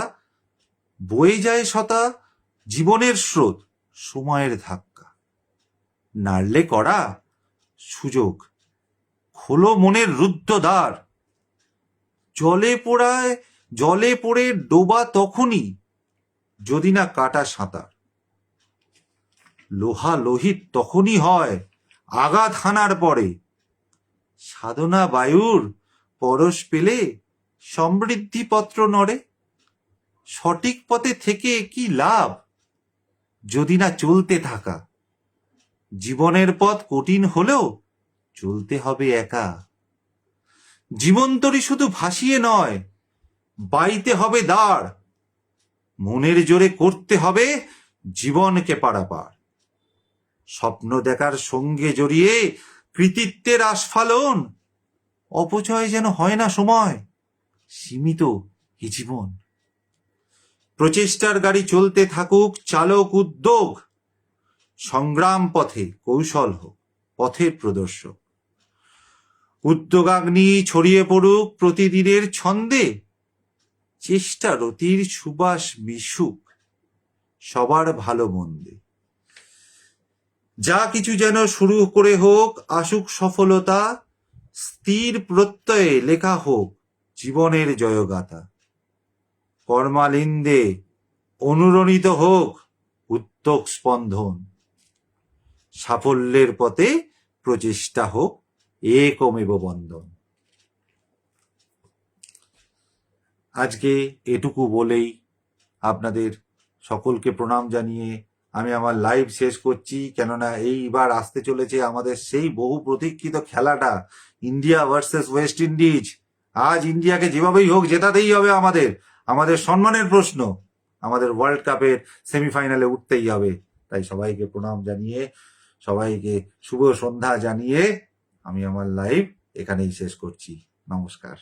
বয়ে যায় শতা জীবনের স্রোত, সময়ের ধাক্কা। নাড়লে করা সুযোগ, খোলো মনের রুদ্ধ দ্বার। জলে পড়ে ডোবা তখনই, যদি না কাটা সাঁতার। লোহা লোহিত তখনই হয় আঘাত হানার পরে। সাধনা বায়ুর পরশ পেলে সমৃদ্ধি পত্র নড়ে। সঠিক পথে থেকে কি লাভ, যদি না চলতে থাকা। জীবনের পথ কঠিন হলেও চলতে হবে একা। জীবনতরি শুধু ভাসিয়ে নয়, বাইতে হবে দাঁড়। মনের জোরে করতে হবে জীবনকে পারাপার। স্বপ্ন দেখার সঙ্গে জড়িয়ে কৃতিত্বের আস্ফালন। অপচয় যেন হয় না সময়, সীমিত এ জীবন। প্রচেষ্টার গাড়ি চলতে থাকুক, চালক উদ্যোগ। সংগ্রাম পথে কৌশল হোক পথের প্রদর্শক। উদ্যোগাগ্নি ছড়িয়ে পড়ুক প্রতিদিনের ছন্দে। চেষ্টা রতির সুবাস মিশুক সবার ভালো মন্দে। যা কিছু যেন শুরু করে হোক আসুক সফলতা। স্থির প্রত্যয়ে লেখা হোক জীবনের জয়গাথা। কর্মালিন্দে অনুরণিত হোক উদ্যোগ স্পন্দন। সাফল্যের পথে প্রচেষ্টা হোক একমেব বন্ধন। আজকে এটুকু বলেই আপনাদের সকলকে প্রণাম জানিয়ে আমি আমার লাইভ শেষ করছি। কেননা এইবার আসতে চলেছে আমাদের সেই বহু প্রতীক্ষিত খেলাটা, ইন্ডিয়া ভার্সেস ওয়েস্ট ইন্ডিজ। আজ ইন্ডিয়াকে যেভাবেই হোক জেতাতেই হবে আমাদের সম্মানের প্রশ্ন, আমাদের ওয়ার্ল্ড কাপের সেমিফাইনালে উঠতেই হবে। তাই সবাইকে প্রণাম জানিয়ে, সবাইকে শুভ সন্ধ্যা জানিয়ে আমি আমার লাইভ এখানেই শেষ করছি। নমস্কার।